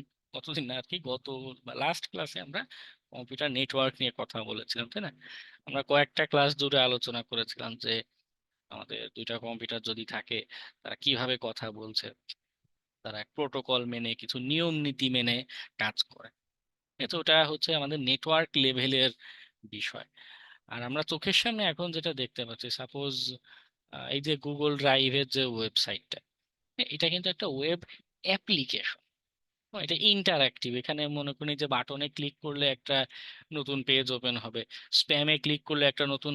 না আর কি, গত লাস্ট ক্লাসে আমরা কম্পিউটার নেটওয়ার্ক নিয়ে কথা বলেছিলাম, তাই না? আমরা কয়েকটা ক্লাস জুড়ে আলোচনা করেছিলাম যে আমাদের 2টা কম্পিউটার যদি থাকে তারা কিভাবে কথা বলছে, তারা প্রোটোকল মেনে কিছু নিয়ম নীতি মেনে কাজ করে। তো ওটা হচ্ছে আমাদের নেটওয়ার্ক লেভেলের বিষয়। আর আমরা চোখের সামনে এখন যেটা দেখতে পাচ্ছি, সাপোজ এই যে গুগল ড্রাইভের যে ওয়েবসাইটটা, এটা কিন্তু একটা ওয়েব অ্যাপ্লিকেশন। এটা ইন্টারঅ্যাক্টিভ। এখানে মনে করি যে বাটনে ক্লিক করলে একটা নতুন পেজ ওপেন হবে, স্প্যামে ক্লিক করলে একটা নতুন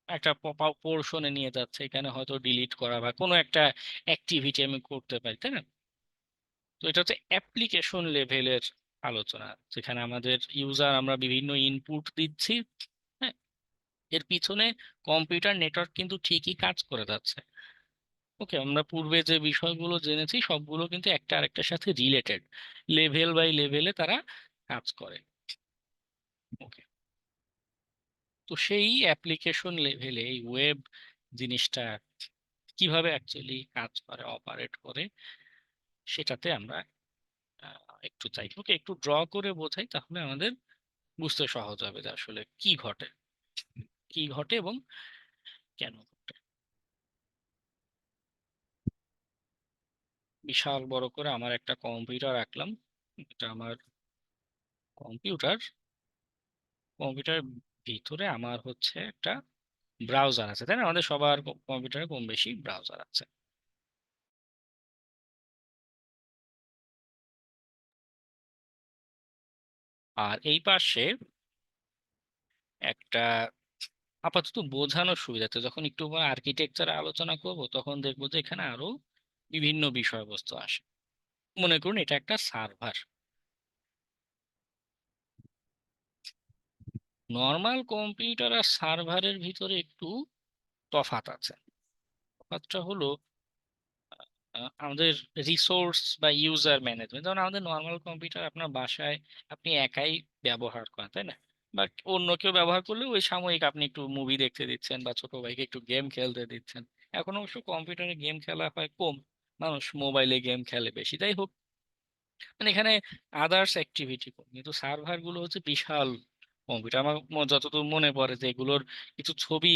একটা পপ আপ পোর্শনে নিয়ে যাচ্ছে, এখানে হয়তো ডিলিট করা বা কোনো একটা অ্যাক্টিভিটি আমি করতে পারি, তাই না? তো এটা হচ্ছে অ্যাপ্লিকেশন লেভেলের আলোচনা, যেখানে আমাদের ইউজার আমরা বিভিন্ন ইনপুট দিচ্ছি। হ্যাঁ, এর পিছনে কম্পিউটার নেটওয়ার্ক কিন্তু ঠিকই কাজ করে যাচ্ছে। ওকে, আমরা পূর্বে যে বিষয়গুলো জেনেছি সবগুলো কিন্তু একটা আরেকটার সাথে রিলেটেড, লেভেল বাই লেভেলে তারা কাজ করে। ওকে, তো সেই অ্যাপ্লিকেশন লেভেলে এই ওয়েব জিনিসটা কিভাবে অ্যাকচুয়ালি কাজ করে, অপারেট করে, সেটাতে আমরা একটু চাই। ওকে, একটু ড্র করে বোঝাই, তাহলে আমাদের বুঝতে সহজ হবে যে আসলে কি ঘটে এবং কেন ঘটে। বিশাল বড় করে আমার একটা কম্পিউটার রাখলাম, এটা আমার কম্পিউটার। কম্পিউটার ভিতরে আমার হচ্ছে একটা ব্রাউজার আছে, তাই না? আমাদের সবার কম্পিউটারে কম বেশি ব্রাউজার আছে। আর এই পাশে একটা, আপাতত বোঝানোর সুবিধাতে যখন একটু আর্কিটেকচার আলোচনা করব তখন দেখবো যে এখানে আরো বিভিন্ন বিষয়বস্তু আসে। মনে করুন এটা একটা সার্ভার। নর্মাল কম্পিউটার আর সার্ভারের ভিতরে একটু তফাৎ আছে। তফাৎটা হলো আমাদের রিসোর্স বা ইউজার ম্যানেজমেন্ট। যেমন আমাদের নর্মাল কম্পিউটার আপনার বাসায় আপনি একাই ব্যবহার করেন, তাই না? বা অন্য কেউ ব্যবহার করলে ওই সাময়িক আপনি একটু মুভি দেখতে দিচ্ছেন বা ছোট ভাইকে একটু গেম খেলতে দিচ্ছেন। এখন অবশ্য কম্পিউটারে গেম খেলা হয় কম, মানুষ মোবাইলে গেম খেলে বেশি। যাই হোক, মানে এখানে আদার্স অ্যাক্টিভিটি কম। কিন্তু সার্ভার গুলো হচ্ছে বিশাল কম্পিউটার। আমার যতদূর মনে পড়ে যে এগুলোর কিছু ছবি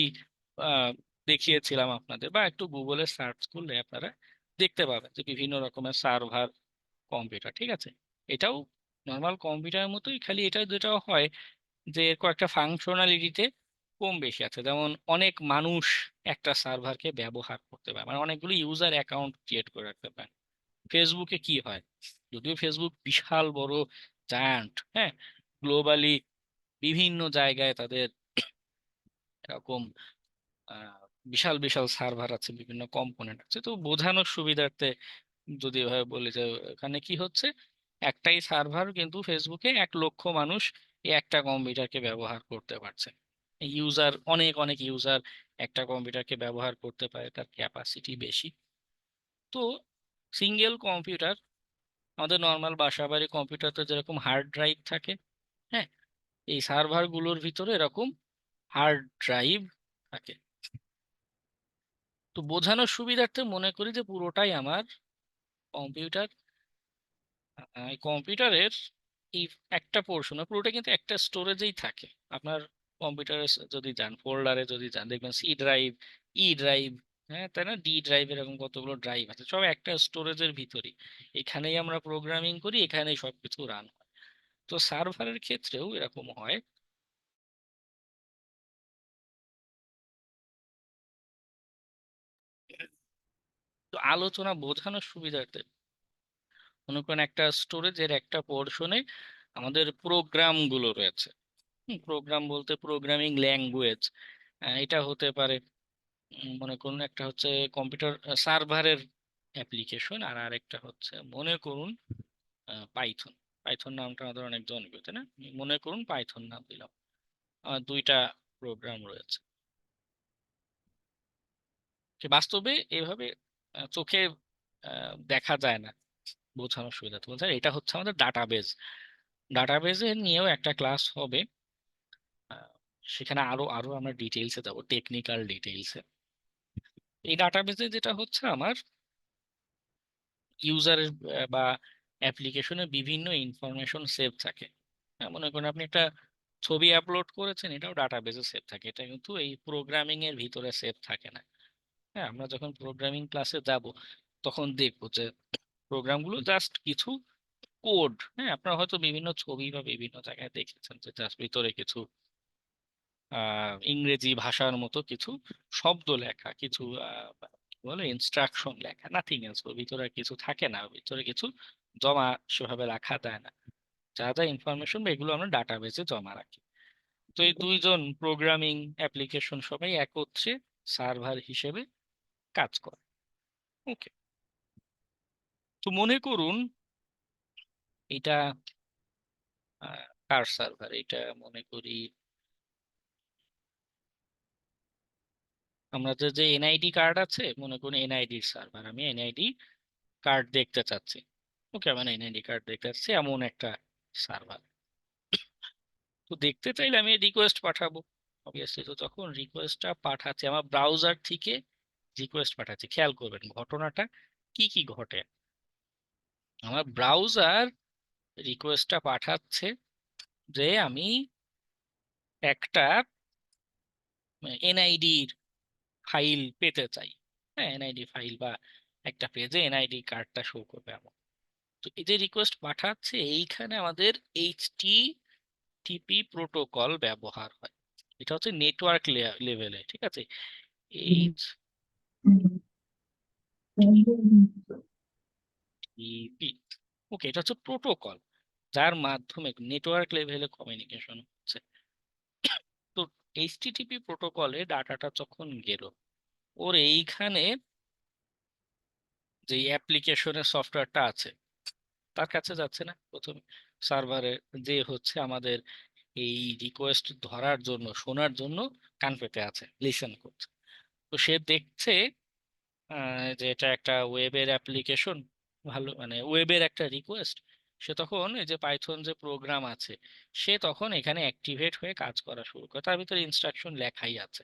আহ, দেখিয়েছিলাম আপনাদের, বা একটু গুগলে সার্চ করলে আপনারা দেখতে পাবেন যে বিভিন্ন রকমের সার্ভার কম্পিউটার। ঠিক আছে, এটাও নর্মাল কম্পিউটারের মতোই, খালি এটা যেটা হয় যে এর কয়েকটা ফাংশনালিটিতে কম বেশি আছে। যেমন অনেক মানুষ একটা সার্ভারকে ব্যবহার করতে পারে, মানে অনেকগুলো ইউজার অ্যাকাউন্ট ক্রিয়েট করে রাখতে পারে। ফেসবুকে কি হয়, যদিও ফেসবুক বিশাল বড় জায়ান্ট, হ্যাঁ, গ্লোবালি বিভিন্ন জায়গায় তাদের এরকম আহ, বিশাল বিশাল সার্ভার আছে, বিভিন্ন কম্পোনেন্ট আছে। তো বোঝানোর সুবিধার্থে যদি এভাবে বলি যে এখানে কি হচ্ছে, একটাই সার্ভার কিন্তু ফেসবুকে 1 লক্ষ মানুষ এই একটা কম্পিউটারকে ব্যবহার করতে পারছে। ইউজার অনেক অনেক ইউজার একটা কম্পিউটারকে ব্যবহার করতে পারে, তার ক্যাপাসিটি বেশি। তো সিঙ্গেল কম্পিউটার, আমাদের নর্মাল বাসা বাড়ি কম্পিউটারতে যেরকম হার্ড ড্রাইভ থাকে, হ্যাঁ, এই সার্ভার গুলোর ভিতরে এরকম হার্ড ড্রাইভ থাকে। তো বোঝানোর সুবিধার্থে মনে করি যে পুরোটাই আমার কম্পিউটার। এই কম্পিউটারের এই একটা পোর্শন, পুরোটা কিন্তু একটা স্টোরেজেই থাকে। আপনার কম্পিউটারে যদি যান, ফোল্ডারে যদি যান, দেখবেন সি ড্রাইভ, ই ড্রাইভ, হ্যাঁ তাই না, ডি ড্রাইভ, এরকম কতগুলো ড্রাইভ আছে, সব একটা স্টোরেজের ভিতরেই। এখানেই আমরা প্রোগ্রামিং করি, এখানেই সবকিছু রান হয়। তো সার্ভারের ক্ষেত্রেও এরকম হয়। তো আলোচনা বোঝানোর সুবিধার্থে মনে করেন একটা স্টোরেজের একটা পোর্শনে আমাদের প্রোগ্রাম গুলো রয়েছে। প্রোগ্রাম বলতে প্রোগ্রামিং ল্যাঙ্গুয়েজ, এটা হতে পারে, মনে করুন একটা হচ্ছে কম্পিউটার সার্ভারের অ্যাপ্লিকেশন, আর আরেকটা হচ্ছে মনে করুন পাইথন। পাইথন নামটা আমাদের অনেক জনপ্রিয়, তাই না? মনে করুন পাইথন নাম দিলাম, দুইটা প্রোগ্রাম রয়েছে। বাস্তবে এভাবে চোখে দেখা যায় না, বোঝানোর সুবিধা তো বলছে এটা হচ্ছে আমাদের ডাটাবেজ। ডাটাবেজে নিয়েও একটা ক্লাস হবে, আহ, সেখানে আরো আরো আমরা ডিটেইলসে যাবো, টেকনিক্যাল ডিটেইলসে। এই ডাটাবেজে যেটা হচ্ছে আমার ইউজারের বা অ্যাপ্লিকেশনের বিভিন্ন ইনফরমেশন সেভ থাকে। মনে করেন আপনি একটা ছবি আপলোড করেছেন, এটাও ডাটাবেজে সেভ থাকে, এটা কিন্তু এই প্রোগ্রামিং এর ভিতরে সেভ থাকে না। হ্যাঁ, আমরা যখন প্রোগ্রামিং ক্লাসে যাব তখন দেখবো যে প্রোগ্রামগুলো জাস্ট কিছু কোড। হ্যাঁ, আপনারা হয়তো বিভিন্ন ছবি বা বিভিন্ন জায়গায় দেখেছেন যে জাস্ট ভিতরে কিছু ইংরেজি ভাষার মতো কিছু শব্দ লেখা, কিছু কি বলে ইনস্ট্রাকশন লেখা, নাথিং এলস। ওর ভিতরে আর কিছু থাকে না, ওর ভিতরে কিছু জমা সেভাবে রাখা যায় না। যা যা ইনফরমেশন এগুলো আমরা ডাটাবেসে জমা রাখি। তো এই দুইজন প্রোগ্রামিং অ্যাপ্লিকেশন সবাই একত্রে সার্ভার হিসেবে কাজ করে। ওকে, তো মনে করুন এটা কার সার্ভার, এটা মনে করি আমাদের যে এনআইডি কার্ড আছে, মনে করুন এনআইডির সার্ভার, আমি এনআইডি কার্ড দেখতে চাচ্ছি। ওকে, আমি এনআইডি কার্ড দেখতে চাচ্ছি এমন একটা সার্ভার। তো দেখতে চাইলে আমি রিকোয়েস্ট পাঠাবো অবভিয়াসলি। তো যখন রিকোয়েস্টটা পাঠাচ্ছি আমার ব্রাউজার থেকে, রিকোয়েস্ট পাঠাচ্ছি, খেয়াল করবেন ঘটনাটা কি কি ঘটে। আমার ব্রাউজার রিকোয়েস্টটা পাঠাচ্ছে যে আমি একটা এনআইডির ফাইল পেতে চাই। হ্যাঁ, এনআইডি ফাইল বা একটা পেজে এনআইডি কার্ডটা শো করবে এমন। তো এই যে রিকোয়েস্ট পাঠাচ্ছে, এইখানে আমাদের এইচটিটিপি প্রোটোকল ব্যবহার হয়। এটা হচ্ছে নেটওয়ার্ক লেভেলে, ঠিক আছে? এইচটিপি, ওকে, এটা হচ্ছে প্রোটোকল যার মাধ্যমে নেটওয়ার্ক লেভেলে কমিউনিকেশন হচ্ছে। তো এইচটিটিপি প্রোটোকলে ডাটাটা যখন গেল, ওর এইখানে যে অ্যাপ্লিকেশনের সফটওয়্যারটা আছে তার কাছে যাচ্ছে না প্রথমে, সার্ভারে যে হচ্ছে আমাদের এই রিকোয়েস্ট ধরার জন্য, শোনার জন্য কান পেতে আছে, লিসেন করছে। তো সে দেখছে যে এটা একটা ওয়েবের অ্যাপ্লিকেশন, ভালো মানে ওয়েবের একটা রিকোয়েস্ট। সে তখন এই যে পাইথন যে প্রোগ্রাম আছে, সে তখন এখানে অ্যাক্টিভেট হয়ে কাজ করা শুরু করে, তার ভিতরে ইনস্ট্রাকশন লেখাই আছে।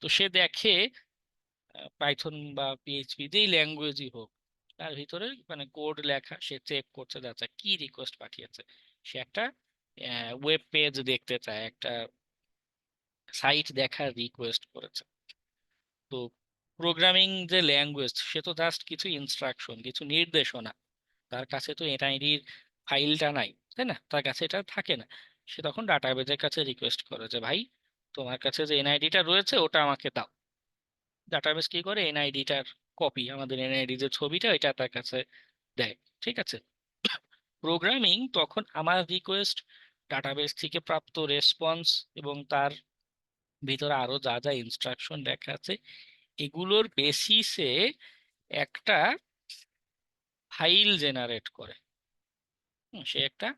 তো সে দেখে পাইথন বা পিএইচপি যেই ল্যাঙ্গুয়েজই হোক, তার ভিতরে মানে কোড লেখা, সে চেক করছে যে আচ্ছা কি রিকোয়েস্ট পাঠিয়েছে। সে একটা ওয়েব পেজ দেখতে চায়, একটা সাইট দেখার রিকোয়েস্ট করেছে। তো প্রোগ্রামিং যে ল্যাঙ্গুয়েজ, সে তো জাস্ট কিছু ইনস্ট্রাকশন, কিছু নির্দেশনা, তার কাছে তো এনআইডির ফাইলটা নাই, তাই না? তার কাছে এটা থাকে না। সে তখন ডাটাবেজের কাছে রিকোয়েস্ট করে যে ভাই, তোমার কাছে যে এনআইডিটা রয়েছে ওটা আমাকে দাও। ডাটাবেস কি করে, এনআইডিটার কপি, আমাদের এনআইডি যে ছবিটা, এটা তার কাছে দেয়। ঠিক আছে, প্রোগ্রামিং তখন আমার রিকোয়েস্ট, ডাটাবেস থেকে প্রাপ্ত রেসপন্স এবং তার ভিতরে আরো যা যা ইনস্ট্রাকশন লেখা আছে, এগুলোর বেসিসে একটা ফাইল জেনারেট করে। সে একটা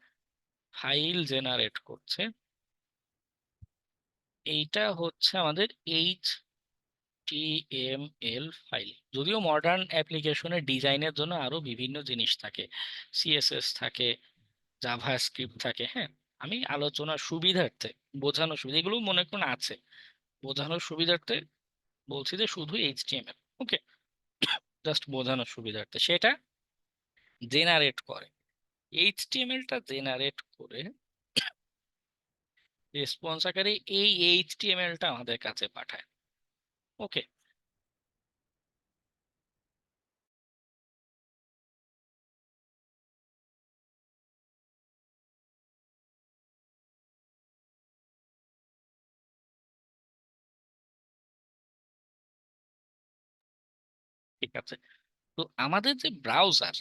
ফাইল জেনারেট করছে। এইটা হচ্ছে আমাদের এইচ HTML ফাইল। যদিও মডার্ন অ্যাপ্লিকেশনের ডিজাইনের জন্য আরো বিভিন্ন জিনিস থাকে, CSS থাকে, জাভাস্ক্রিপ্ট থাকে। হ্যাঁ, আমি আলোচনার সুবিধার্থে, বোঝানোর সুবিধা, এগুলো মনে করুন আছে, বোঝানোর সুবিধার্থে বলছি যে শুধু HTML। ওকে, জাস্ট বোঝানোর সুবিধার্থে সেটা জেনারেট করে, HTML-টা জেনারেট করে রেসপন্স আকারে এই HTML-টা আমাদের কাছে পাঠায়। ওকে, ঠিক আছে। তো আমাদের যে ব্রাউজার,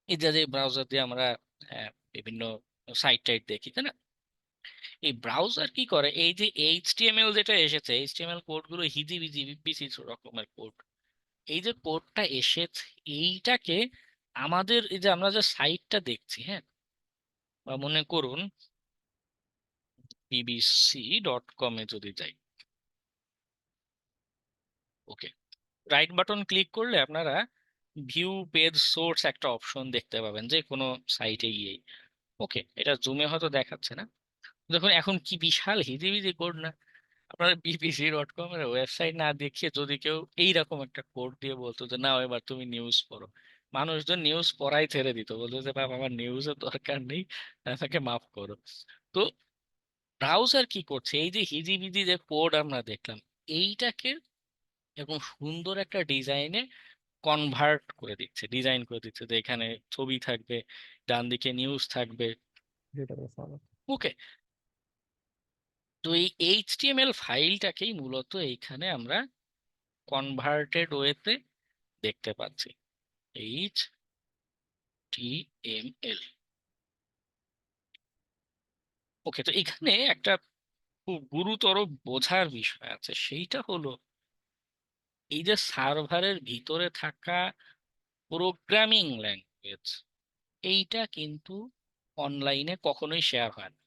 এই যে ব্রাউজার দিয়ে আমরা বিভিন্ন সাইট টাইট দেখি, তাই না? এই ব্রাউজার কি করে, এই যে HTML যেটা এসেছে, HTML কোড গুলো হিজিবিজি বিচিত্র রকমের কোড, এই যে কোডটা এসেছে এইটাকে আমাদের এই যে আমরা যে সাইটটা দেখছি, হ্যাঁ, বা মনে করুন bbc.com এ যদি যাই, ওকে, রাইট বাটন ক্লিক করলে আপনারা ভিউ পেজ সোর্স একটা অপশন দেখতে পাবেন যে কোনো সাইটে গিয়ে। ওকে, এটা জুমে হয়তো দেখাচ্ছে না, দেখুন এখন কি বিশাল হিজিবিজি কোড না। আপনার bbc.com এর ওয়েবসাইট না দেখিয়ে যদি কেউ এইরকম একটা কোড দিয়ে বলতো যে না এবার তুমি নিউজ পড়ো, মানুষজন নিউজ পড়াই ছেড়ে দিত, বলতো যে বাবা আমার নিউজের দরকার নেই, আমাকে মাফ করো। তো ব্রাউজার কি করছে, এই যে হিজিবিজি যে কোড আমরা দেখলাম, এইটাকে এরকম সুন্দর একটা ডিজাইনে কনভার্ট করে দিচ্ছে, ডিজাইন করে দিচ্ছে যে এখানে ছবি থাকবে, ডান দিকে নিউজ থাকবে। ওকে, তো এই HTML ফাইলটাকেই মূলত এইখানে আমরা কনভার্টেড ওয়েতে দেখতে পাচ্ছি, HTML। ওকে, তো এখানে একটা খুব গুরুতর বোঝার বিষয় আছে, সেইটা হলো এই যে সার্ভারের ভিতরে থাকা প্রোগ্রামিং ল্যাঙ্গুয়েজ, এইটা কিন্তু অনলাইনে কখনোই শেয়ার হয় না,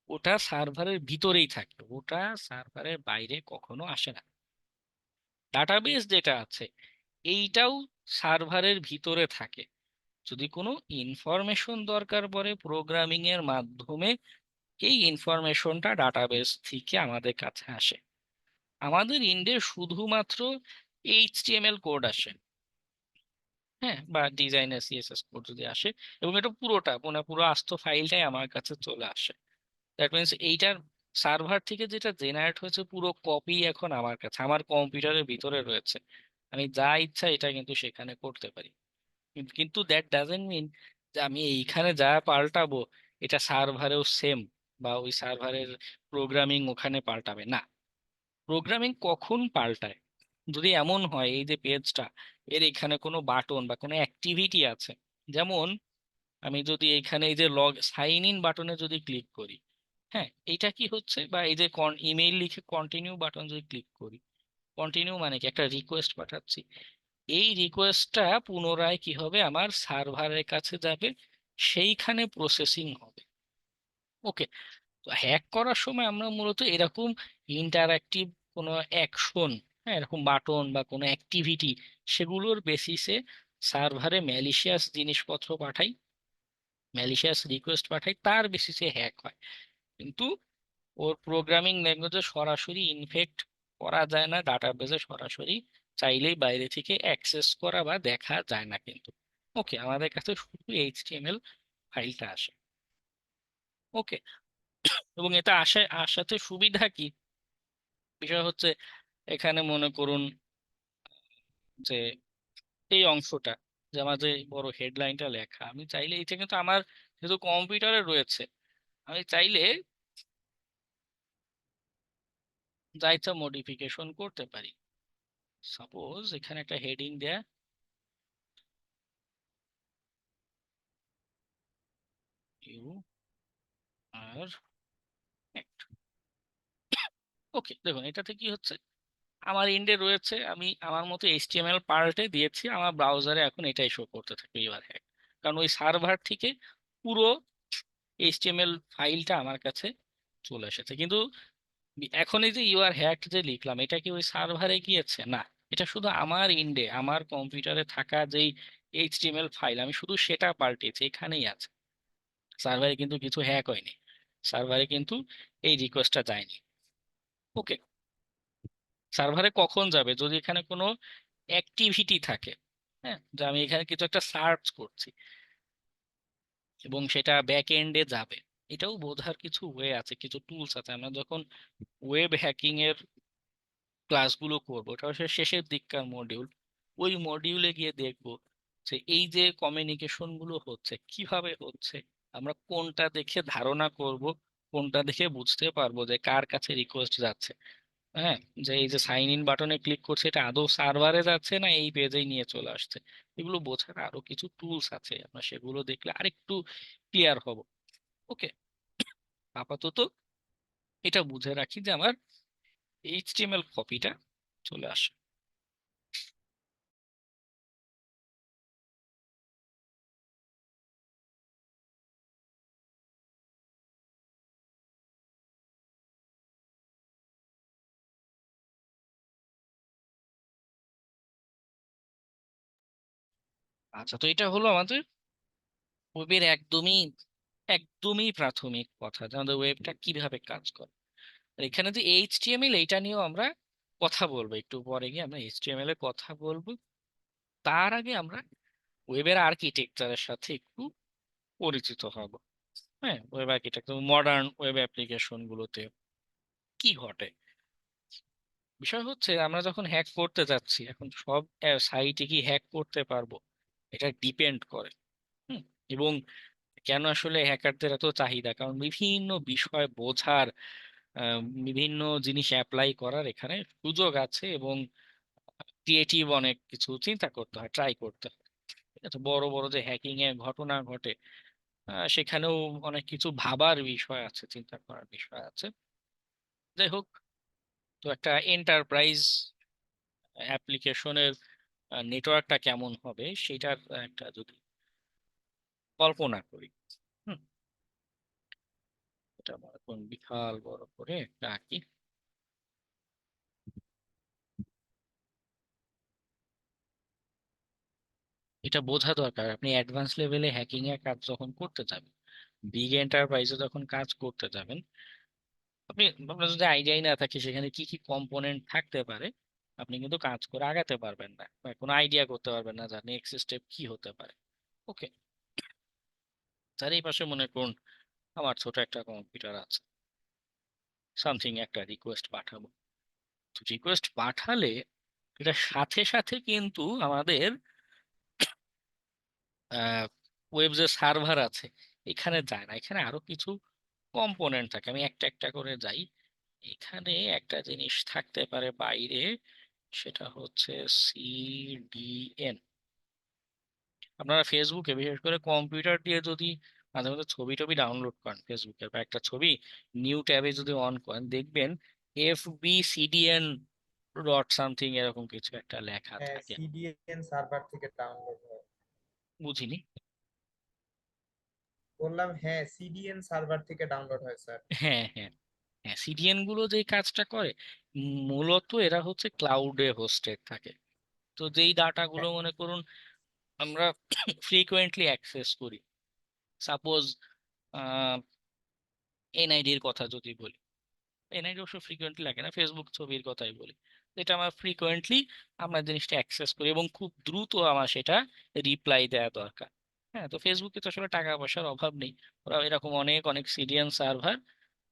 ওটা সার্ভারের ভিতরেই থাকে, ওটা সার্ভারের বাইরে কখনো আসে না। ডাটাবেস যেটা আছে এইটাও সার্ভারের ভিতরে থাকে, যদি কোনো ইনফরমেশন দরকার পড়ে প্রোগ্রামিং এর মাধ্যমে এই ইনফরমেশনটা ডাটাবেস থেকে আমাদের কাছে আসে। আমাদের ইন্ডে শুধুমাত্র HTML কোড আসে, হ্যাঁ, বা ডিজাইনার CSS কোড যদি আসে, এবং এটা পুরোটা মানে পুরো আস্ত ফাইলটাই আমার কাছে চলে আসে। দ্যাট মিনস এইটার সার্ভার থেকে যেটা জেনারেট হয়েছে পুরো কপি এখন আমার কাছে, আমার কম্পিউটারের ভিতরে রয়েছে, আমি যা ইচ্ছা এটা কিন্তু সেখানে করতে পারি। কিন্তু দ্যাট ডাজেন্ট মিন যে আমি এইখানে যা পাল্টাবো এটা সার্ভারেও সেম, বা ওই সার্ভারের প্রোগ্রামিং ওখানে পাল্টাবে না। প্রোগ্রামিং কখন পাল্টায়, যদি এমন হয় এই যে পেজটা এর এখানে কোনো বাটন বা কোনো অ্যাক্টিভিটি আছে, যেমন আমি যদি এখানে এই যে লগ সাইন ইন বাটনে যদি ক্লিক করি, হ্যাঁ, এইটা কি হচ্ছে, বা এই যে ইমেইল লিখে কন্টিনিউ বাটন যদি ক্লিক করি, কন্টিনিউ মানে কি একটা রিকোয়েস্ট পাঠাচ্ছি, এই রিকোয়েস্টটা পুনরায় কি হবে আমার সার্ভারের কাছে যাবে, সেইখানে প্রসেসিং হবে। ওকে, তো হ্যাক করার সময় আমরা মূলত এরকম ইন্টারঅ্যাক্টিভ কোনো অ্যাকশন, হ্যাঁ, এরকম বাটন বা কোনো অ্যাক্টিভিটি, সেগুলোর বেসিসে সার্ভারে ম্যালিশিয়াস জিনিসপত্র পাঠাই, ম্যালিশিয়াস রিকোয়েস্ট পাঠাই, তার বেসিসে হ্যাক হয়। কিন্তু ওর প্রোগ্রামিং ল্যাঙ্গুয়েজে সরাসরি ইনফেক্ট করা যায় না, ডাটাবেসে সরাসরি চাইলেই বাইরে থেকে অ্যাক্সেস করা বা দেখা যায় না কিন্তু। ওকে, আমাদের কাছে শুধু HTML ফাইলটা আসে। ওকে, এবং এটা আসাতে সুবিধা কি, বিষয় হচ্ছে এখানে মনে করুন যে এই অংশটা, যে আমার যে বড় হেডলাইনটা লেখা, আমি চাইলে এটা কিন্তু আমার যেহেতু কম্পিউটারে রয়েছে, আমি চাইলে যা ইচ্ছা মডিফিকেশন করতে পারি। সাপোজ এখানে একটা হেডিং দেয়া, ইউ আর ওকে, দেখুন এটাতে কি হচ্ছে, আমার ইন্ডে রয়েছে, আমি আমার মতো HTML পার্টে দিয়েছি, আমার ব্রাউজারে এখন এটাই শো করতে থাকবে এবার হ্যাক, কারণ ওই সার্ভার থেকে পুরো HTML ফাইলটা আমার কাছে চলে এসেছে। কিন্তু এখন এই যে ইউ আর হ্যাকড যে লিখলাম, এটা কি ওই সার্ভারে গিয়েছে? না, এটা শুধু আমার ইন্ডে, আমার কম্পিউটারে থাকা যেই এইচটিএমএল ফাইল, আমি শুধু সেটা পাল্টেছি, এখানেই আছে। সার্ভারে কিন্তু কিছু হ্যাক হয়নি, সার্ভারে কিন্তু এই রিকোয়েস্টটা যায়নি। ওকে, সার্ভারে কখন যাবে? যদি এখানে কোনো অ্যাক্টিভিটি থাকে, হ্যাঁ, যে আমি এখানে কিছু একটা সার্চ করছি এবং সেটা ব্যাক এন্ডে যাবে। এটাও বোঝার কিছু ওয়ে আছে, কিছু টুলস আছে। আমরা যখন ওয়েব হ্যাকিং এর ক্লাসগুলো করবো, এটা হচ্ছে শেষের দিককার মডিউল, ওই মডিউলে গিয়ে দেখবো যে এই যে কমিউনিকেশন গুলো হচ্ছে কিভাবে হচ্ছে, আমরা কোনটা দেখে ধারণা করব, কোনটা দেখে বুঝতে পারবো যে কার কাছে রিকোয়েস্ট যাচ্ছে। হ্যাঁ, যে এই যে সাইন ইন বাটনে ক্লিক করছে, এটা আদৌ সার্ভারে যাচ্ছে না এই পেজেই নিয়ে চলে আসছে। এগুলো বোঝার আরো কিছু টুলস আছে, আমরা সেগুলো দেখলে আরেকটু ক্লিয়ার হব। ওকে, আপাতত এটা বুঝে রাখি যে আমার এইচটিএমএল কপিটা চলে আসে। আচ্ছা, তো এটা হলো আমাদের ওয়েবের একদমই একদমই প্রাথমিক কথা, যে আমাদের ওয়েবটা কিভাবে কাজ করে। আর এখানে যে এইচটিএমএল, এইটা নিয়েও আমরা কথা বলবো, একটু পরে গিয়ে আমরা এইচটিএমএল এর কথা বলবো। তার আগে আমরা ওয়েবের আর্কিটেকচারের সাথে একটু পরিচিত হব। হ্যাঁ, web architecture, modern web application গুলোতে কি ঘটে। বিষয় হচ্ছে আমরা যখন হ্যাক করতে যাচ্ছি, এখন সব সাইটে কি হ্যাক করতে পারবো, এটা ডিপেন্ড করে। হুম, এবং কেন আসলে হ্যাকারদের এত চাহিদা, কারণ বিভিন্ন বিষয় বোঝার, বিভিন্ন জিনিস অ্যাপ্লাই করার এখানে সুযোগ আছে, এবং ক্রিয়েটিভ অনেক কিছু চিন্তা করতে হয়, ট্রাই করতে হয়। ঠিক আছে, বড় বড় যে হ্যাকিং এর ঘটনা ঘটে, সেখানেও অনেক কিছু ভাবার বিষয় আছে, চিন্তা করার বিষয় আছে। যাই হোক, তো একটা এন্টারপ্রাইজ অ্যাপ্লিকেশনের নেটওয়ার্কটা কেমন হবে সেটার একটা যদি কল্পনা করি। হুম, এটা মনে করুন বিশাল বড় করে একটা আঁকি। এটা বোঝা দরকার, আপনি অ্যাডভান্স লেভেলে হ্যাকিং এর কাজ যখন করতে যাবেন, বিগ এন্টারপ্রাইজে যখন কাজ করতে যাবেন, আপনার যদি আইডিয়াই না থাকে সেখানে কি কি কম্পোনেন্ট থাকতে পারে, আপনি কিন্তু কাজ করে আগাতে পারবেন না, বা কোনো আইডিয়া করতে পারবেন না যে নেক্সট স্টেপ কি হতে পারে। ওকে, তার এই পাশে মনে করুন আমার ছোট একটা কম্পিউটার আছে, সামথিং একটা রিকোয়েস্ট পাঠাবো। তো রিকোয়েস্ট পাঠালে এটা সাথে সাথে কিন্তু আমাদের ওয়েব যে সার্ভার আছে এখানে যায় না, এখানে আরো কিছু কম্পোনেন্ট থাকে। আমি একটা একটা করে যাই। এখানে একটা জিনিস থাকতে পারে বাইরে, সেটা হচ্ছে সিডিএন। আপনারা ফেসবুকে বিশেষ করে কম্পিউটার দিয়ে যদি মাঝে মাঝে ছবি টবি ডাউনলোড করেন ফেসবুকের, বা একটা ছবি নিউ ট্যাবে যদি অন করেন, দেখবেন FBCDN ডট সামথিং এরকম কিছু একটা লেখা হ্যাঁ, থাকে। সিডিএন সার্ভার থেকে ডাউনলোড হয়। বুঝিনি। বললাম হ্যাঁ, সিডিএন সার্ভার থেকে ডাউনলোড হয় স্যার। হ্যাঁ, হ্যাঁ, হ্যাঁ, সিডিএন গুলো যে কাজটা করে, মূলত এরা হচ্ছে ক্লাউডে হোস্টেড থাকে। তো যেই ডাটাগুলো হ্যাঁ, মনে করুন আমরা ফ্রিকোয়েন্টলি অ্যাক্সেস করি, সাপোজ এনআইডির কথা যদি বলি, এনআইডি অবশ্য ফ্রিকোয়েন্টলি লাগে না, ফেসবুক ছবির কথাই বলি, যেটা আমার ফ্রিকোয়েন্টলি আমরা জিনিসটা অ্যাক্সেস করি এবং খুব দ্রুত আমার সেটা রিপ্লাই দেওয়া দরকার। হ্যাঁ, তো ফেসবুকে তো আসলে টাকা পয়সার অভাব নেই, ওরা এরকম অনেক অনেক সিডিএন সার্ভার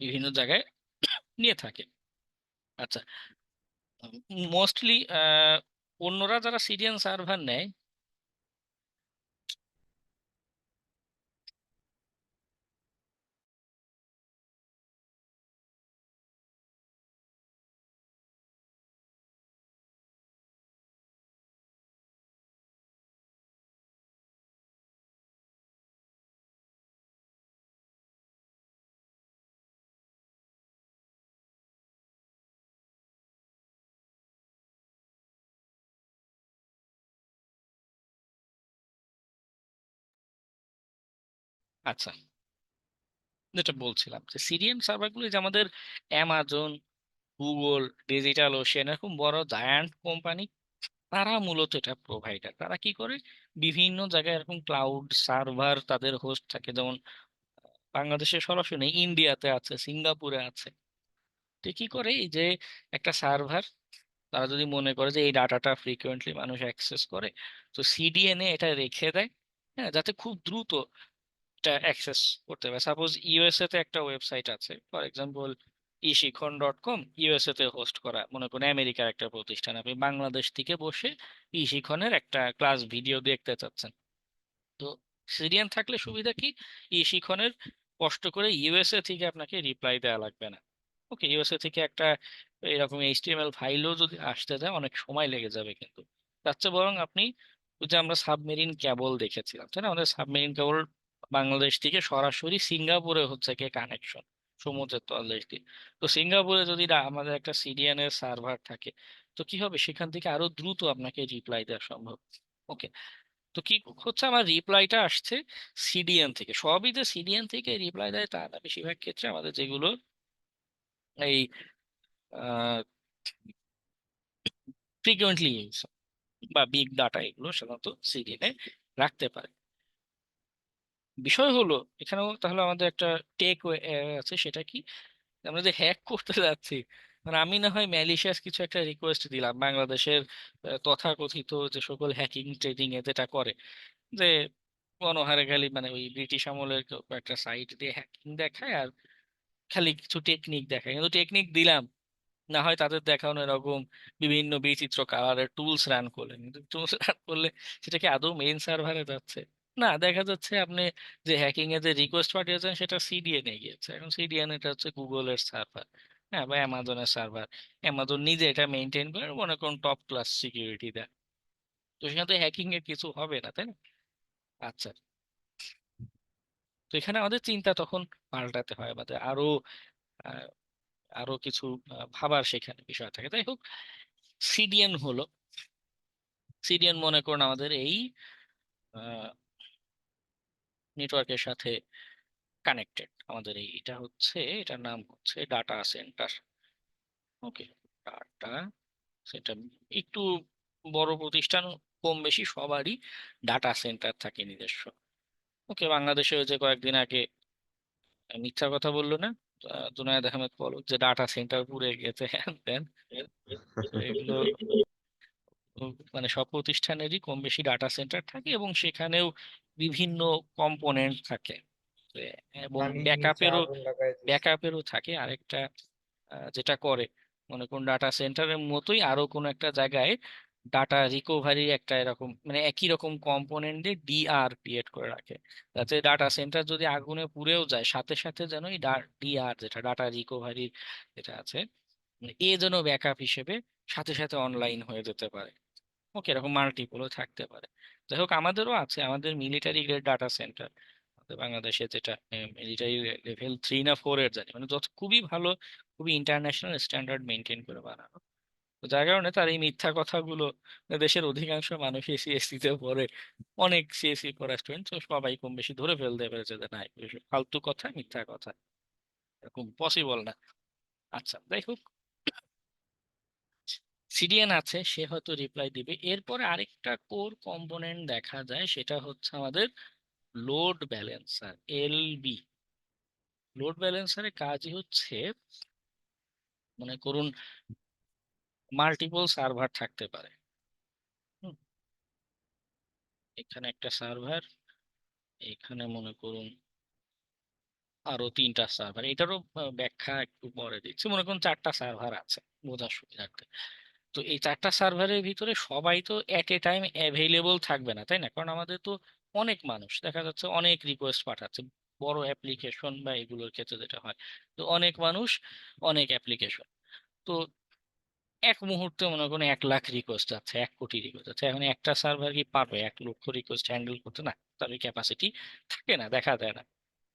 বিভিন্ন জায়গায় নিয়ে থাকে। আচ্ছা, মোস্টলি অন্যরা যারা সিডিএন সার্ভার নেয়, আচ্ছা, যেটা বলছিলাম যে সিডিএন সার্ভারগুলো যে আমাদের অ্যামাজন, গুগল, ডিজিটাল ওশেন এরকম বড় জায়ান্ট কোম্পানি, তারা মূলত এটা প্রোভাইডার। তারা কি করে, বিভিন্ন জায়গায় এরকম ক্লাউড সার্ভার তাদের হোস্ট থাকে, যেমন বাংলাদেশে সরাসরি নেই, ইন্ডিয়াতে আছে, সিঙ্গাপুরে আছে। তো কি করে, এই যে একটা সার্ভার, তারা যদি মনে করে যে এই ডাটাটা ফ্রিকোয়েন্টলি মানুষ অ্যাক্সেস করে, তো সিডিএন এ এটা রেখে দেয়, হ্যাঁ, যাতে খুব দ্রুত এটা অ্যাক্সেস করতে পারে। সাপোজ ইউএসএ তে একটা ওয়েবসাইট আছে, ফর এক্সাম্পল eশিক্ষণ.com, ইউএসএ তে হোস্ট করা, মনে করেন আমেরিকার একটা প্রতিষ্ঠান, আপনি বাংলাদেশ থেকে বসে শিক্ষণের একটা ক্লাস ভিডিও দেখতে চাচ্ছেন। তো সিরিয়ান থাকলে সুবিধা কি, শিক্ষণের কষ্ট করে ইউএসএ থেকে আপনাকে রিপ্লাই দেওয়া লাগবে না। ওকে, ইউএসএ থেকে একটা এরকম এইচটিএমএল ফাইলও যদি আসতে যায় অনেক সময় লেগে যাবে, কিন্তু তার চেয়ে বরং আপনি, ওই যে আমরা সাবমেরিন কেবল দেখেছিলাম তাই না, আমাদের সাবমেরিন কেবল বাংলাদেশ থেকে সরাসরি সিঙ্গাপুরে হচ্ছে কি কানেকশন, সমুদ্রের তলদেশ দিয়ে। তো সিঙ্গাপুরে যদি আমাদের একটা সিডিএন এর সার্ভার থাকে, তো কি হবে, সেখান থেকে আরো দ্রুত আপনাকে রিপ্লাই দেওয়া সম্ভব। ওকে, তো কি হচ্ছে, আমার রিপ্লাইটা আসছে সিডিএন থেকে, সবই যে সিডিএন থেকে রিপ্লাই দেয় তা না, বেশিরভাগ ক্ষেত্রে আমাদের যেগুলো এই ফ্রিকুয়েন্টলি ইউজ বা বিগ ডাটা, এগুলো সাধারণত সিডিএন এ রাখতে পারে। বিষয় হলো এখানেও তাহলে আমাদের একটা টেক আছে, সেটা কি, আমরা যে হ্যাক করতে যাচ্ছি, মানে আমি না হয় ম্যালিশিয়াস কিছু একটা রিকোয়েস্ট দিলাম বাংলাদেশের তথাকথিত যে সকল হ্যাকিং ট্রেডিং এ যেটা করে, যে গণহারে খালি মানে ওই ব্রিটিশ আমলের একটা সাইট দিয়ে হ্যাকিং দেখায় আর খালি কিছু টেকনিক দেখায়, কিন্তু টেকনিক দিলাম, না হয় তাদের দেখানো এরকম বিভিন্ন বিচিত্র কালারের টুলস রান করলেন, কিন্তু টুলস রান করলে সেটা কি আদৌ মেইন সার্ভারে যাচ্ছে? না, দেখা যাচ্ছে আপনি যে হ্যাকিং এ যে রিকোয়েস্ট পাঠিয়েছেন সেটা সিডিএন এ গিয়েছে। এখন সিডিএন এটা হচ্ছে গুগলের সার্ভার, হ্যাঁ, বা অ্যামাজনের সার্ভার। অ্যামাজন নিজে এটা মেনটেন করে, মনে করুন টপ ক্লাস সিকিউরিটি দেয়, তো সেখানে তো হ্যাকিং এর কিছু হবে না, তাই না? আচ্ছা, তো এখানে আমাদের চিন্তা তখন পাল্টাতে হয়, আমাদের আরো আহ, আরো কিছু ভাবার সেখানে বিষয় থাকে। যাই হোক, সিডিএন হলো, সিডিএন মনে করুন আমাদের এই নেটওয়ার্কের সাথে কানেক্টেড, আমাদের এটা হচ্ছে, এটার নাম হচ্ছে ডাটা সেন্টার। ওকে, ডাটা সেন্টার, একটু বড় প্রতিষ্ঠান, কম বেশি সবারই ডাটা সেন্টার থাকে নিজস্ব। ওকে, বাংলাদেশে ওই যে কয়েকদিন আগে মিথ্যা কথা বললো না জুনায়েদ আহমেদ পলক, যে ডাটা সেন্টার পুড়ে গেছে, হ্যান ত্যান, তো এগুলো মানে সব প্রতিষ্ঠানেরই কম বেশি ডাটা সেন্টার থাকে, এবং সেখানেও বিভিন্ন কম্পোনেন্ট থাকে। তো এবং পানির নিচে ব্যাকআপেরও আগুন লাগাই দিছে। ব্যাকআপেরও থাকে আরেকটা, যেটা করে, মনে করুন ডাটা সেন্টারের মতোই আরো কোনো একটা জায়গায় ডাটা রিকভারি একটা এরকম মানে একই রকম কম্পোনেন্ট দিয়ে ডিআর ক্রিয়েট করে রাখে, যাতে ডাটা সেন্টার যদি আগুনে পুড়েও যায় সাথে সাথে যেন এই ডিআর যেটা ডাটা রিকভারি যেটা আছে, মানে এ যেন ব্যাকআপ হিসেবে সাথে সাথে অনলাইন হয়ে যেতে পারে। ওকে, এরকম মাল্টিপলও থাকতে পারে। যাই হোক, আমাদেরও আছে, আমাদের মিলিটারি গ্রেড ডাটা সেন্টার বাংলাদেশে, যেটা মিলিটারি লেভেল 3 না 4 এর জানি, মানে যত খুবই ভালো, খুবই ইন্টারন্যাশনাল স্ট্যান্ডার্ড মেনটেন করে বানানো। তো যার কারণে তার এই মিথ্যা কথাগুলো, দেশের অধিকাংশ মানুষই সিএসসি তে পড়ে, অনেক সিএসসি পড়া স্টুডেন্ট, তো সবাই কম বেশি ধরে ফেলতে পেরেছে যে না, এগুলো সব ফালতু কথা, মিথ্যা কথা, এরকম পসিবল না। আচ্ছা, যাই হোক, সিডিএন আছে, সে হয়তো রিপ্লাই দিবে। এরপরে আরেকটা কোর কম্পোনেন্ট দেখা যায়, সেটা হচ্ছে আমাদের লোড ব্যালেন্সার, এলবি। লোড ব্যালেন্সারের কাজই হচ্ছে, মনে করুন মাল্টিপল সার্ভার থাকতে পারে। হুম, এখানে একটা সার্ভার, এখানে মনে করুন আরো 3টা সার্ভার, এটারও ব্যাখ্যা একটু পরে দিচ্ছি। মনে করুন 4টা সার্ভার আছে বোঝার সুবিধার্থে। তো এই 4টা সার্ভারের ভিতরে সবাই তো এট এ টাইম অ্যাভেলেবল থাকবে না, তাই না? কারণ আমাদের তো অনেক মানুষ, দেখা যাচ্ছে অনেক রিকোয়েস্ট পাঠাচ্ছে, বড় অ্যাপ্লিকেশন বা এগুলোর ক্ষেত্রে যেটা হয়, তো অনেক মানুষ, অনেক অ্যাপ্লিকেশন। তো এক মুহূর্তে মনে করুন 1 লাখ রিকোয়েস্ট আছে, 1 কোটি রিকোয়েস্ট আছে, এখন একটা সার্ভার কি পারবে 1 লক্ষ রিকোয়েস্ট হ্যান্ডেল করতে? না, তার ক্যাপাসিটি থাকে না, দেখা যায় না।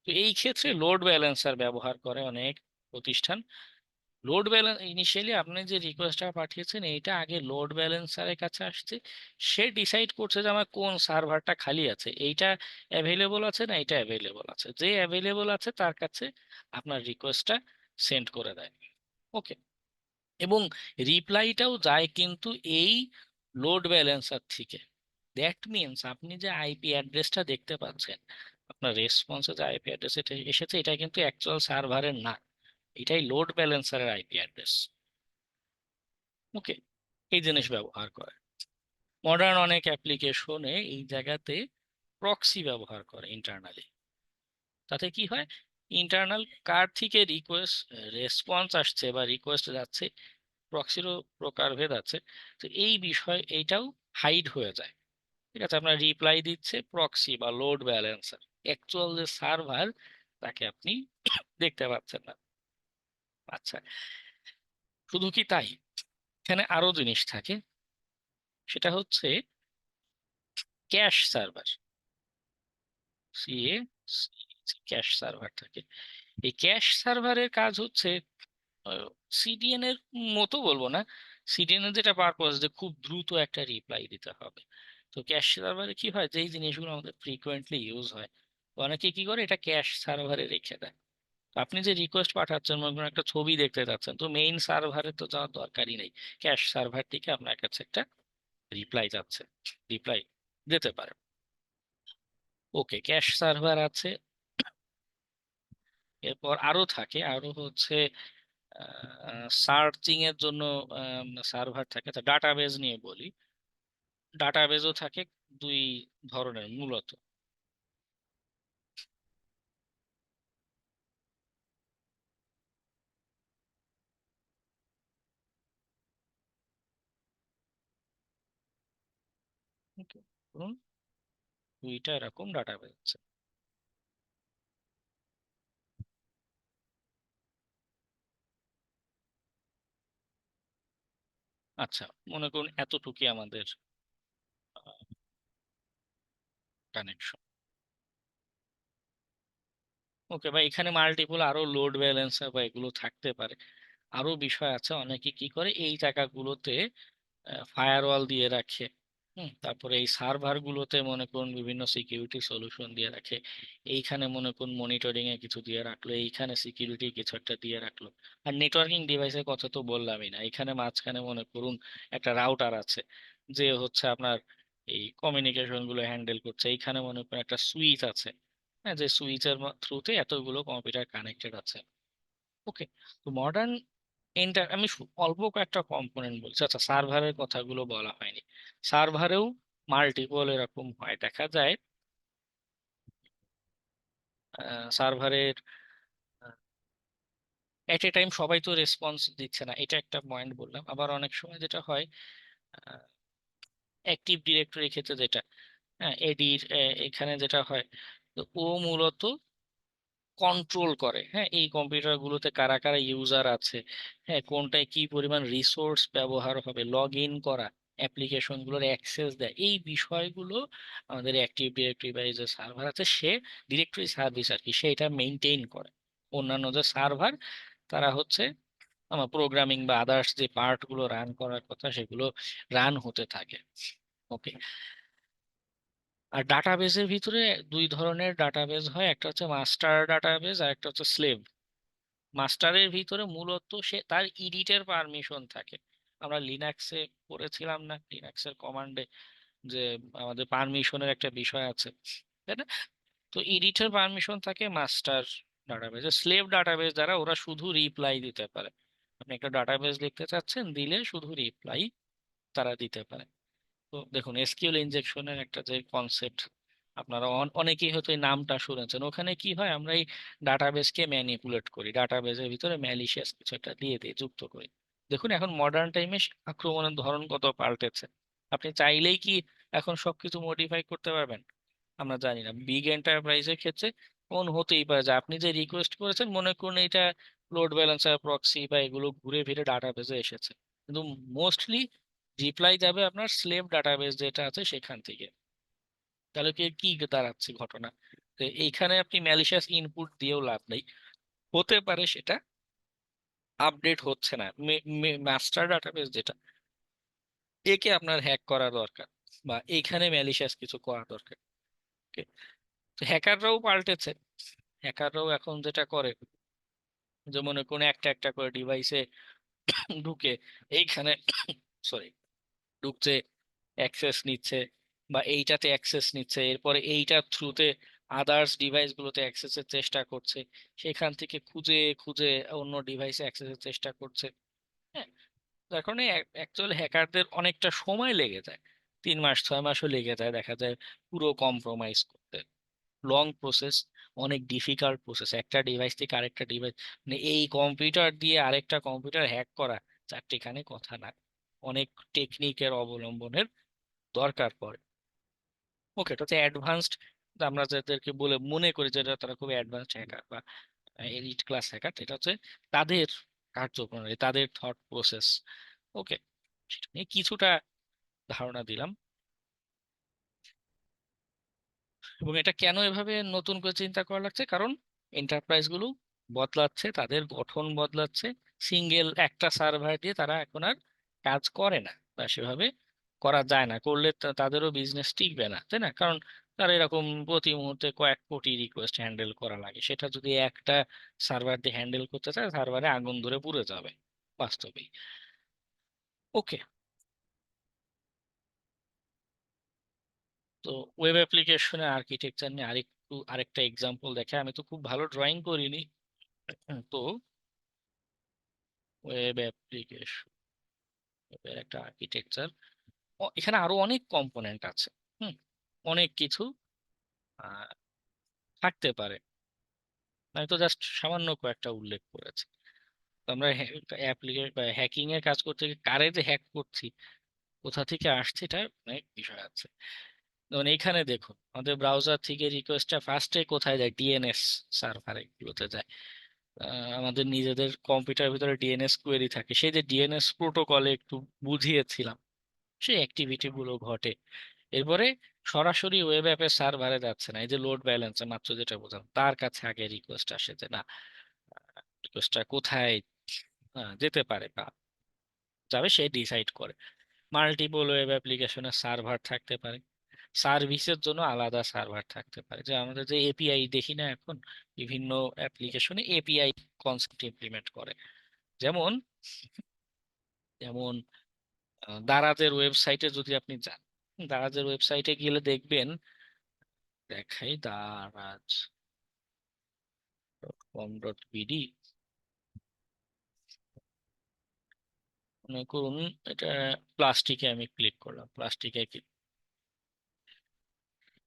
তো এই ক্ষেত্রে লোড ব্যালেন্সার ব্যবহার করে অনেক প্রতিষ্ঠান। লোড ব্যালেন্স ইনিশিয়ালি আপনি যে রিকোয়েস্টটা পাঠিয়েছেন, এইটা আগে লোড ব্যালেন্সারের কাছে আসছে, সে ডিসাইড করছে যে আমার কোন সার্ভারটা খালি আছে, এইটা অ্যাভেলেবল আছে না এটা অ্যাভেলেবল আছে, যে অ্যাভেলেবল আছে তার কাছে আপনার রিকোয়েস্টটা সেন্ড করে দেয়। ওকে, এবং রিপ্লাইটাও যায় কিন্তু এই লোড ব্যালেন্সার থেকে। দ্যাট মিনস আপনি যে আইপি অ্যাড্রেসটা দেখতে পাচ্ছেন, আপনার রেসপন্সে যে আইপি অ্যাড্রেস এটা এসেছে, এটা কিন্তু অ্যাকচুয়াল সার্ভারের না, এটাই লোড ব্যালেন্সারের আইপি অ্যাড্রেস। ওকে, এই জিনিস ব্যবহার করে মডার্ন অনেক অ্যাপ্লিকেশনে এই জায়গাতে প্রক্সি ব্যবহার করে ইন্টারনালি। তাতে কি হয়, ইন্টারনাল কার থেকে রিকোয়েস্ট রেসপন্স আসছে বা রিকোয়েস্ট যাচ্ছে, প্রক্সিরও প্রকারভেদ আছে। তো এই বিষয় এইটাও হাইড হয়ে যায়। ঠিক আছে, আপনার রিপ্লাই দিচ্ছে প্রক্সি বা লোড ব্যালেন্সার, অ্যাকচুয়াল যে সার্ভার তাকে আপনি দেখতে পাচ্ছেন না। আচ্ছা, শুধু কি তাই, এখানে আরো জিনিস থাকে, সেটা হচ্ছে cash server, CA cash server থাকে। এই ক্যাশ সার্ভারের কাজ হচ্ছে সিডিএন এর মতো বলবো না, সিডিএন এর যেটা পারপাস যে খুব দ্রুত একটা রিপ্লাই দিতে হবে। তো ক্যাশ সার্ভারে কি হয়, যেই জিনিসগুলো আমাদের ফ্রিকোয়েন্টলি ইউজ হয়, তো অনেকে কি করে এটা ক্যাশ সার্ভারে রেখে দেয়। তো আপনি যে রিকোয়েস্ট পাঠাচ্ছেন, মনে করেন একটা ছবি দেখতে চাচ্ছেন, তো মেইন সার্ভারে তো যাওয়ার দরকারই নেই, ক্যাশ সার্ভার থেকে আপনার কাছে একটা রিপ্লাই যাচ্ছে, রিপ্লাই দিতে পারে। ওকে, ক্যাশ সার্ভার আছে। এরপর আরো থাকে, আরো হচ্ছে সার্চিং এর জন্য সার্ভার থাকে। ডাটাবেজ নিয়ে বলি, ডাটাবেজও থাকে দুই ধরনের মূলত। Okay, ধরুন দুইটা এরকম ডাটাবেজ আছে। আচ্ছা, মনে করুন এতটুকুই আমাদের কানেকশন। ওকে, বা এখানে মাল্টিপল আরো লোড ব্যালেন্সার বা এগুলো থাকতে পারে, আরো বিষয় আছে। অনেকে কি করে এই জায়গাগুলোতে ফায়ারওয়াল দিয়ে রাখে। তারপরে এই সার্ভার গুলোতে মনে করুন বিভিন্ন সিকিউরিটি সলিউশন দিয়ে রাখে। এইখানে মনে করুন মনিটরিং এ কিছু দিয়ে রাখলো, এইখানে সিকিউরিটি কিছু একটা দিয়ে রাখলো। আর নেটওয়ার্কিং ডিভাইসের কথা তো বললামই না, এখানে মাঝখানে মনে করুন একটা রাউটার আছে যে হচ্ছে আপনার এই কমিউনিকেশন গুলো হ্যান্ডেল করছে। এইখানে মনে করুন একটা সুইচ আছে, হ্যাঁ, যে সুইচের থ্রুতে এতগুলো কম্পিউটার কানেক্টেড আছে। ওকে, তো মডার্ন আমি অল্প কয়েকটা কম্পোনেন্ট বলছি। আচ্ছা, সার্ভারের কথাগুলো বলা হয়নি। সার্ভারেও মাল্টিপল এরকম হয়, দেখা যায় সার্ভারের এট এ টাইম সবাই তো রেসপন্স দিচ্ছে না, এটা একটা পয়েন্ট বললাম। আবার অনেক সময় যেটা হয়, অ্যাক্টিভ ডিরেক্টরি ক্ষেত্রে যেটা, হ্যাঁ, এডির এখানে যেটা হয়, তো ও মূলত কন্ট্রোল করে, হ্যাঁ, এই কম্পিউটার গুলোতে কারা কারা ইউজার আছে, হ্যাঁ, কোনটায় কি পরিমাণ রিসোর্স ব্যবহার হবে, লগ ইন করা, অ্যাপ্লিকেশন গুলোর অ্যাক্সেস দেয়, এই বিষয়গুলো আমাদের অ্যাক্টিভ ডিরেক্টরি বা এই যে সার্ভার আছে, সে ডিরেক্টরি সার্ভিস আর কি, সে এটা মেনটেন করে। অন্যান্য যে সার্ভার, তারা হচ্ছে আমার প্রোগ্রামিং বা আদার্স যে পার্ট গুলো রান করার কথা, সেগুলো রান হতে থাকে। ওকে, আর ডাটাবেজের ভিতরে দুই ধরনের ডাটাবেজ হয়, একটা হচ্ছে মাস্টার ডাটাবেজ আর একটা হচ্ছে স্লেভ। মাস্টারের ভিতরে মূলত সে তার ইডিটের পারমিশন থাকে। আমরা লিনাক্সে পড়েছিলাম না, লিনাক্সের কমান্ডে যে আমাদের পারমিশনের একটা বিষয় আছে, তাই না? তো এডিটের পারমিশন থাকে মাস্টার ডাটাবেজে। স্লেভ ডাটাবেজ দ্বারা ওরা শুধু রিপ্লাই দিতে পারে। আপনি একটা ডাটাবেজ লিখতে চাচ্ছেন, দিলে শুধু রিপ্লাই তারা দিতে পারে। তো দেখুন, এসকিউএল ইনজেকশনের একটা যে কনসেপ্ট, আপনারা অনেকেই হয়তো এই নামটা শুনেছেন। ওখানে কি হয়, আমরা এই ডাটাবেসকে ম্যানিপুলেট করি, ডাটাবেসের ভিতরে ম্যালিশিয়াস কিছু একটা দিয়ে দিই, যুক্ত করি। দেখুন এখন মডার্ন টাইমে আক্রমণের ধরন কত পাল্টেছে। আপনি চাইলেই কি এখন সবকিছু মডিফাই করতে পারবেন? আমরা জানি না। বিগ এন্টারপ্রাইজের ক্ষেত্রে এমন হতেই পারে যে আপনি যে রিকোয়েস্ট করেছেন, মনে করুন এটা লোড ব্যালেন্সার, প্রক্সি বা এগুলো ঘুরে ফিরে ডাটাবেসে এসেছে, কিন্তু মোস্টলি রিপ্লাই যাবে আপনার স্লেভ ডাটাবেস যেটা আছে সেখান থেকে। তাহলে কি কি দাঁড়াচ্ছে ঘটনা, তো এইখানে আপনি ম্যালিশিয়াস ইনপুট দিয়েও লাভ নেই। হতে পারে সেটা আপডেট হচ্ছে না, মাস্টার ডাটাবেস যেটা, একে আপনার হ্যাক করা দরকার বা এইখানে ম্যালিশিয়াস কিছু করা দরকার। Okay? তো হ্যাকাররাও পাল্টেছে। হ্যাকাররাও এখন যেটা করে, যে মনে করুন একটা একটা করে ডিভাইসে ঢুকে এইখানে সরি ঢুকছে, অ্যাক্সেস নিচ্ছে, বা এইটাতে অ্যাক্সেস নিচ্ছে, এরপরে এইটার থ্রুতে আদার্স ডিভাইস গুলোতে অ্যাক্সেসের চেষ্টা করছে, সেখান থেকে খুঁজে খুঁজে অন্য ডিভাইসে অ্যাক্সেসের চেষ্টা করছে। হ্যাঁ, যার কারণে অ্যাকচুয়ালি হ্যাকারদের অনেকটা সময় লেগে যায়, 3 মাস 6 মাসও লেগে যায় দেখা যায় পুরো কম্প্রোমাইজ করতে। লং প্রসেস, অনেক ডিফিকাল্ট প্রসেস, একটা ডিভাইস থেকে আরেকটা ডিভাইস, মানে এই কম্পিউটার দিয়ে আরেকটা কম্পিউটার হ্যাক করা চারটিখানি কথা না, অনেক টেকনিকের অবলম্বনের দরকার পড়ে। ওকে, এটা হচ্ছে অ্যাডভান্সড, আমরা যাদেরকে বলে মনে করি যে তারা খুব অ্যাডভান্সড হ্যাকার বা এলিট ক্লাস হ্যাকার, এটা হচ্ছে তাদের কার্যপ্রণালী, তাদের থট প্রসেস। ওকে, সেটা নিয়ে কিছুটা ধারণা দিলাম। এবং এটা কেন এভাবে নতুন করে চিন্তা করা লাগছে, কারণ এন্টারপ্রাইজ গুলো বদলাচ্ছে, তাদের গঠন বদলাচ্ছে, সিঙ্গেল একটা সার্ভার দিয়ে তারা এখন আর কাজ করে না, বা সেভাবে করা যায় না, করলে তাদেরও বিজনেস টিকবে না, তাই না? কারণ তারা এরকম প্রতি মুহূর্তে কয়েক কোটি রিকোয়েস্ট হ্যান্ডেল করা লাগে, সেটা যদি একটা সার্ভার দিয়ে হ্যান্ডেল করতে চায় সার্ভারে আগুন ধরে পুড়ে যাবে বাস্তবেই। ওকে, তো ওয়েব অ্যাপ্লিকেশনের আর্কিটেকচার নিয়ে আরেকটা এক্সাম্পল দেখে, আমি তো খুব ভালো ড্রয়িং করিনি, তো ওয়েব অ্যাপ্লিকেশন একটা আর্কিটেকচার, এখানে আরো অনেক কম্পোনেন্ট আছে। হুম, অনেক কিছু আহ, থাকতে পারে, আমি তো জাস্ট সামান্য কয়েকটা উল্লেখ করেছি। তো আমরা হ্যাকিং এর কাজ করতে গিয়ে কারে যে হ্যাক করছি, কোথা থেকে আসছে, এটা অনেক বিষয় আছে। যেমন এখানে দেখুন, আমাদের ব্রাউজার থেকে রিকোয়েস্টটা ফার্স্টে কোথায় যায়, ডিএনএস সার্ভারে গুলোতে যায়। আমাদের নিজেদের কম্পিউটারের ভিতরে ডিএনএস কোয়েরি থাকে, সেই যে ডিএনএস প্রোটোকলে একটু বুঝিয়েছিলাম, সেই অ্যাক্টিভিটি গুলো ঘটে। এরপরে সরাসরি ওয়েব অ্যাপের সার্ভারে যাচ্ছে না, এই যে লোড ব্যালেন্সে মাত্র যেটা বললাম, তার কাছে আগে রিকোয়েস্ট আসে যে না, রিকোয়েস্টটা কোথায় যেতে পারে বা যাবে, সে ডিসাইড করে। মাল্টিপল ওয়েব অ্যাপ্লিকেশনের সার্ভার থাকতে পারে, সার্ভিসের জন্য আলাদা সার্ভার থাকতে পারে, যে আমাদের যে এপিআই দেখি না এখন বিভিন্ন অ্যাপ্লিকেশনে এপিআই কনসেপ্ট ইমপ্লিমেন্ট করে। যেমন যেমন দারাজের ওয়েবসাইটে যদি আপনি যান, দারাজের ওয়েবসাইটে গেলে দেখবেন, দেখাই দারাজ com.bd, মনে করুন এটা প্লাস্টিকে আমি ক্লিক করলাম, প্লাস্টিকে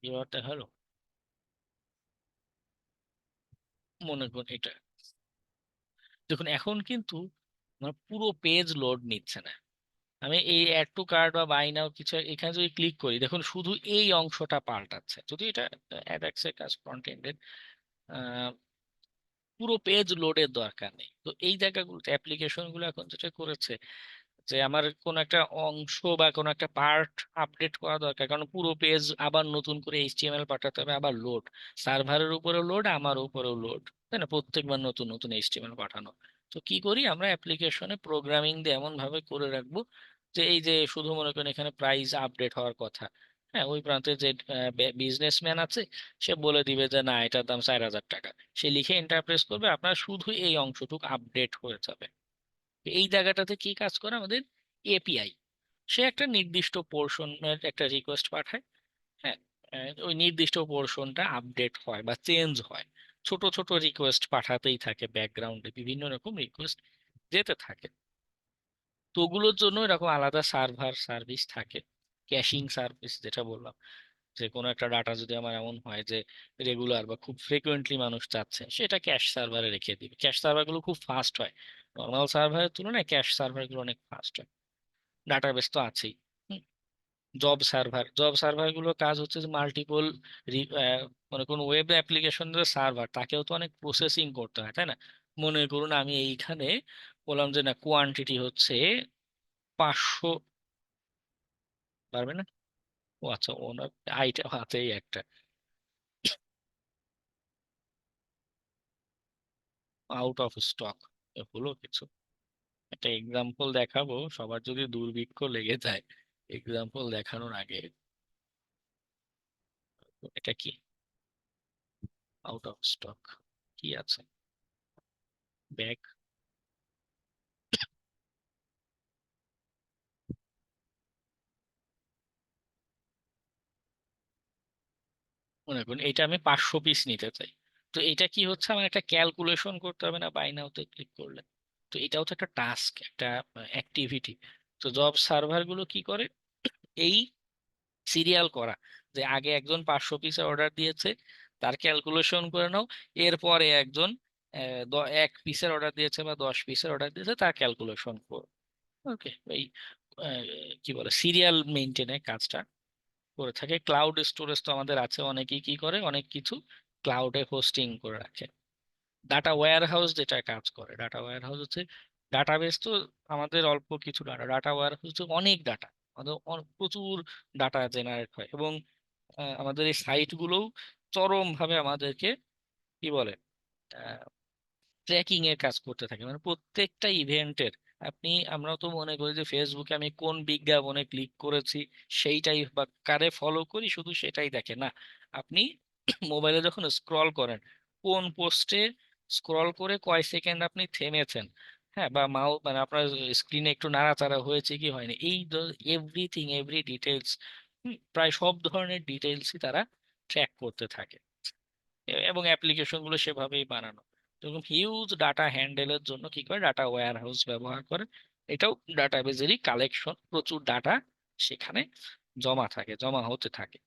এবার হলো, মনে করুন এটা, দেখুন এখন কিন্তু আমার পুরো পেজ লোড নিচ্ছে না। আমি এই অ্যাড টু কার্ট বা বাই নাও কিছু এখানে যদি ক্লিক করি, দেখুন শুধু এই অংশটা পাল্টাচ্ছে, যদি এটা অ্যাডাক্সের কাজ ফ্রন্ট এন্ডের, পুরো পেজ লোডের দরকার নেই। তো এই জায়গাগুলোতে অ্যাপ্লিকেশন গুলো এখন যেটা করেছে, যে আমার কোন একটা অংশ বা কোন একটা পার্ট আপডেট করা দরকার, কারণ পুরো পেজ আবার নতুন করে এইচটিএমএল পাঠাতে হবে, আবার লোড, সার্ভারের উপরেও লোড, আমার উপরেও লোড, তাই না? প্রত্যেকবার নতুন নতুন এইচটিএমএল পাঠানো। তো কি করি আমরা, অ্যাপ্লিকেশনে প্রোগ্রামিং দিয়ে এমন ভাবে করে রাখবো যে এই যে শুধু মনে করেন এখানে প্রাইস আপডেট হওয়ার কথা, হ্যাঁ, ওই প্রান্তে যে বিজনেসম্যান আছে সে বলে দিবে যে না, এটার দাম 4,000 টাকা, সে লিখে ইন্টারপ্রেস করবে, আপনার শুধু এই অংশটুকু আপডেট হয়ে যাবে। এই জায়গাটাতে কি কাজ করে আমাদের এপিআই, সে একটা নির্দিষ্ট পোর্শনের একটা রিকোয়েস্ট পাঠায়। হ্যাঁ, ওই নির্দিষ্ট পোর্শনটা আপডেট হয় বা চেঞ্জ হয়, ছোট ছোট রিকোয়েস্ট পাঠাতেই থাকে, ব্যাকগ্রাউন্ডে বিভিন্ন রকম রিকোয়েস্ট যেতে থাকে। তো ওগুলোর জন্য এরকম আলাদা সার্ভার সার্ভিস থাকে, ক্যাশিং সার্ভিস যেটা বললাম, যে কোনো একটা ডাটা যদি আমার এমন হয় যে রেগুলার বা খুব ফ্রিকোয়েন্টলি মানুষ চাচ্ছে, সেটা ক্যাশ সার্ভারে রেখে দিবে। ক্যাশ সার্ভার গুলো খুব ফাস্ট হয়, নর্মাল সার্ভারের তুলনায় ক্যাশ সার্ভার গুলো অনেক ফাস্ট হয়। ডাটাবেস তো আছেই। জব সার্ভার গুলোর কাজ হচ্ছে যে মাল্টিপল, মানে কোন ওয়েব অ্যাপ্লিকেশনের সার্ভার, তাকেও তো অনেক প্রসেসিং করতে হয়, তাই না? মনে করুন আমি এইখানে বললাম যে না, কোয়ান্টিটি হচ্ছে 500, পারবে না? ও আচ্ছা, ওনার আইটেম হাতেই একটা, আউট অফ স্টক, হলো কিছু। একটা এক্সাম্পল দেখাবো, সবার যদি দুর্ভিক্ষ লেগে যায় এক্সাম্পল দেখানোর আগে, এটা কি আউট অফ স্টক, কি আছে, ব্যাগ, মনে করুন এটা আমি 500 পিস নিতে চাই। তো এটা কি হচ্ছে, আমার একটা ক্যালকুলেশন করতে হবে না বাই নাওতে ক্লিক করলে? তো এটাও তো একটা টাস্ক, একটা অ্যাক্টিভিটি। তো জব সার্ভার গুলো কি করে, এই সিরিয়াল করা, যে আগে একজন 500 পিসের অর্ডার দিয়েছে, তার ক্যালকুলেশন করে নাও, এরপরে একজন 1 পিসের অর্ডার দিয়েছে বা 10 পিসের অর্ডার দিয়েছে, তার ক্যালকুলেশন করো। ওকে, এই আহ, কি বলে সিরিয়াল মেনটেনে কাজটা করে থাকে। ক্লাউড স্টোরেজ তো আমাদের আছে, অনেকেই কি করে অনেক কিছু ক্লাউডে হোস্টিং করে রাখে। ডাটা ওয়্যার হাউস যেটা কাজ করে, ডাটা ওয়্যার হাউস হচ্ছে ডাটাবেস। তো আমাদের অল্প কিছু ডাটা, ডাটা ওয়্যার হাউস অনেক ডাটা, আমাদের প্রচুর ডাটা জেনারেট হয়, এবং আমাদের এই সাইট গুলোও চরম ভাবে আমাদেরকে কি বলে ট্র্যাকিং এর কাজ করতে থাকে, মানে প্রত্যেকটা ইভেন্টের। আমরা তো মনে করি যে ফেসবুকে আমি কোন বিজ্ঞাপনে ক্লিক করেছি সেইটাই, বা কারে ফলো করি শুধু সেটাই দেখে না। আপনি মোবাইলে যখন স্ক্রল করেন, কোন পোস্টে স্ক্রল করে কয় সেকেন্ড আপনি থেমেছেন, হ্যাঁ, বা মানে আপনার স্ক্রিনে একটু নাড়াচাড়া হয়েছে কি হয়নি, এই এভরিথিং, এভরি ডিটেলস, প্রায় সব ধরনের ডিটেলসই তারা ট্র্যাক করতে থাকে। এবং অ্যাপ্লিকেশন গুলো সেভাবেই বানানো। এরকম হিউজ ডাটা হ্যান্ডেলের জন্য কি করে, ডাটা ওয়্যার হাউস ব্যবহার করে। এটাও ডাটাবেজেরই কালেকশন, প্রচুর ডাটা সেখানে জমা থাকে, জমা হতে থাকে।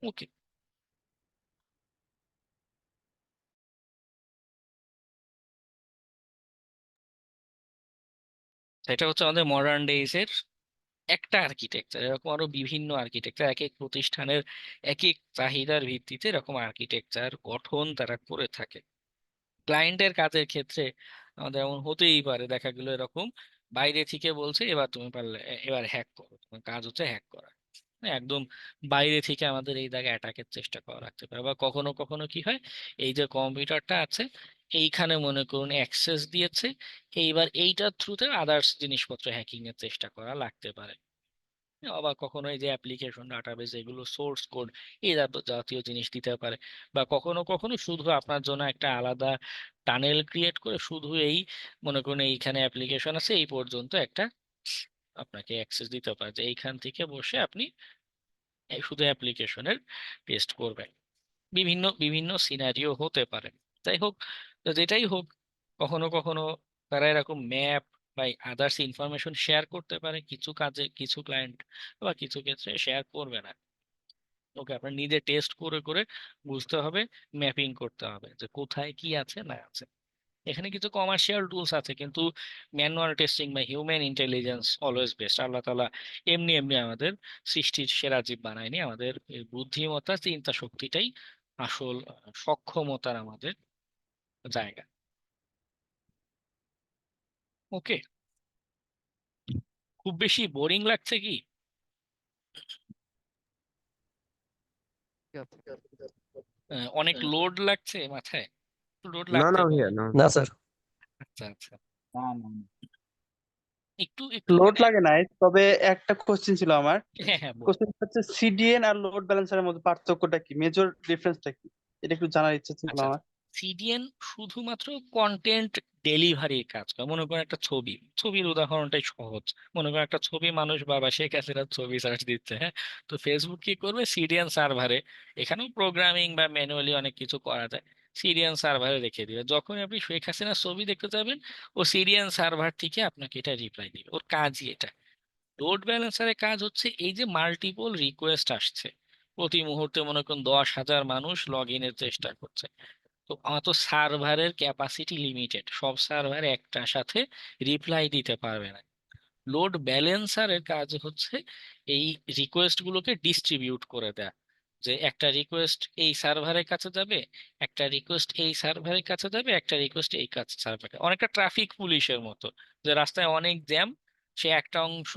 ওকে, এটা হচ্ছে আমাদের মডার্ন ডেইজ এর একটা আর্কিটেকচার। এরকম আরো বিভিন্ন আর্কিটেকচার, এক এক প্রতিষ্ঠানের এক এক চাহিদার ভিত্তিতে এরকম আর্কিটেকচার গঠন তারা করে থাকে। ক্লায়েন্টের কাজের ক্ষেত্রে আমাদের এমন হতেই পারে, দেখা গেল এরকম বাইরে থেকে বলছে এবার তুমি পারলে এবার হ্যাক করো, তোমার কাজ হচ্ছে হ্যাক করা। হ্যাঁ, একদম বাইরে থেকে আমাদের এই জায়গায় অ্যাটাকের চেষ্টা করা রাখতে পারে। বা কখনো কখনো কি হয়, এই যে কম্পিউটারটা আছে এইখানে মনে করুন অ্যাক্সেস দিয়েছে, এইবার এইটার থ্রুতে আদার্স জিনিসপত্র হ্যাকিং এর চেষ্টা করা লাগতে পারে। আবার কখনো এই যে অ্যাপ্লিকেশন ডাটাবেস, এগুলো সোর্স কোড, এই জাতীয় জিনিস দিতে পারে। বা কখনো কখনো শুধু আপনার জন্য একটা আলাদা টানেল ক্রিয়েট করে শুধু এই মনে করুন এইখানে অ্যাপ্লিকেশন আছে এই পর্যন্ত একটা আপনাকে অ্যাক্সেস দিতে পারে, যে এইখান থেকে বসে আপনি এই শুধু অ্যাপ্লিকেশনের টেস্ট করবেন। বিভিন্ন বিভিন্ন সিনারিও হতে পারে। যাই হোক, তো যেটাই হোক, কখনো কখনো তারা এরকম ম্যাপ বা আদার্স ইনফরমেশন শেয়ার করতে পারে কিছু কাজে, কিছু ক্লায়েন্ট বা কিছু ক্ষেত্রে শেয়ার করবে না। ওকে, আপনার নিজে টেস্ট করে করে বুঝতে হবে, ম্যাপিং করতে হবে যে কোথায় কি আছে না আছে। এখানে কিছু কমার্শিয়াল টুলস আছে, কিন্তু ম্যানুয়াল টেস্টিং বা হিউম্যান ইন্টেলিজেন্স অলওয়েজ বেস্ট। আল্লাহ তাআলা এমনি এমনি আমাদের সৃষ্টির সেরা জীব বানায়নি, আমাদের এই বুদ্ধিমত্তা, চিন্তা শক্তিটাই আসল সক্ষমতার আমাদের জায়গা। ওকে, খুব বেশি বোরিং লাগছে কি? অনেক লোড লাগছে মাথায়? লোড না লাগতে না পারে। ভাইয়া, না। না স্যার, আচ্ছা আচ্ছা, না না না। একটু একটু লোড মানে লাগে নাই, তবে একটা কোশ্চেন ছিল আমার। হ্যাঁ হ্যাঁ বল। কোশ্চেন হচ্ছে সিডিএন আর লোড ব্যালেন্সারের মধ্যে পার্থক্যটা কি, মেজর ডিফারেন্সটা কি? এটা একটু জানার ইচ্ছা ছিল আচ্ছা আমার। সিডিএন শুধুমাত্র কন্টেন্ট ডেলিভারির কাজ করে। মনে করেন একটা ছবি, ছবির উদাহরণটাই সহজ। মনে করেন একটা ছবি মানুষ বাবা শেখ হাসিনার ছবি সার্চ দিচ্ছে, হ্যাঁ, তো ফেসবুক কি করবে, সিডিএন সার্ভারে, এখানেও প্রোগ্রামিং বা ম্যানুয়ালি অনেক কিছু করা যায়, সিডিএন সার্ভারে রেখে দিবে। যখন আপনি শেখ হাসিনার ছবি দেখতে যাবেন, ও সিডিএন সার্ভার থেকে আপনাকে এটা রিপ্লাই দিবে, ওর কাজই এটা। লোড ব্যালেন্সারের কাজ হচ্ছে এই যে মাল্টিপল রিকোয়েস্ট আসছে প্রতি মুহূর্তে, মনে করুন 10,000 মানুষ লগ ইনের চেষ্টা করছে, তো আমার তো সার্ভারের ক্যাপাসিটি লিমিটেড, সব সার্ভার একটার সাথে রিপ্লাই দিতে পারবে না। লোড ব্যালেন্সারের কাজ হচ্ছে এই রিকোয়েস্ট গুলোকে ডিস্ট্রিবিউট করে দেয়া, যে একটা রিকোয়েস্ট এই সার্ভারের কাছে যাবে, একটা রিকোয়েস্ট এই সার্ভারের কাছে যাবে, একটা রিকোয়েস্ট এই কাছে সার্ভারে, অনেকটা ট্রাফিক পুলিশের মতো, যে রাস্তায় অনেক জ্যাম, সে একটা অংশ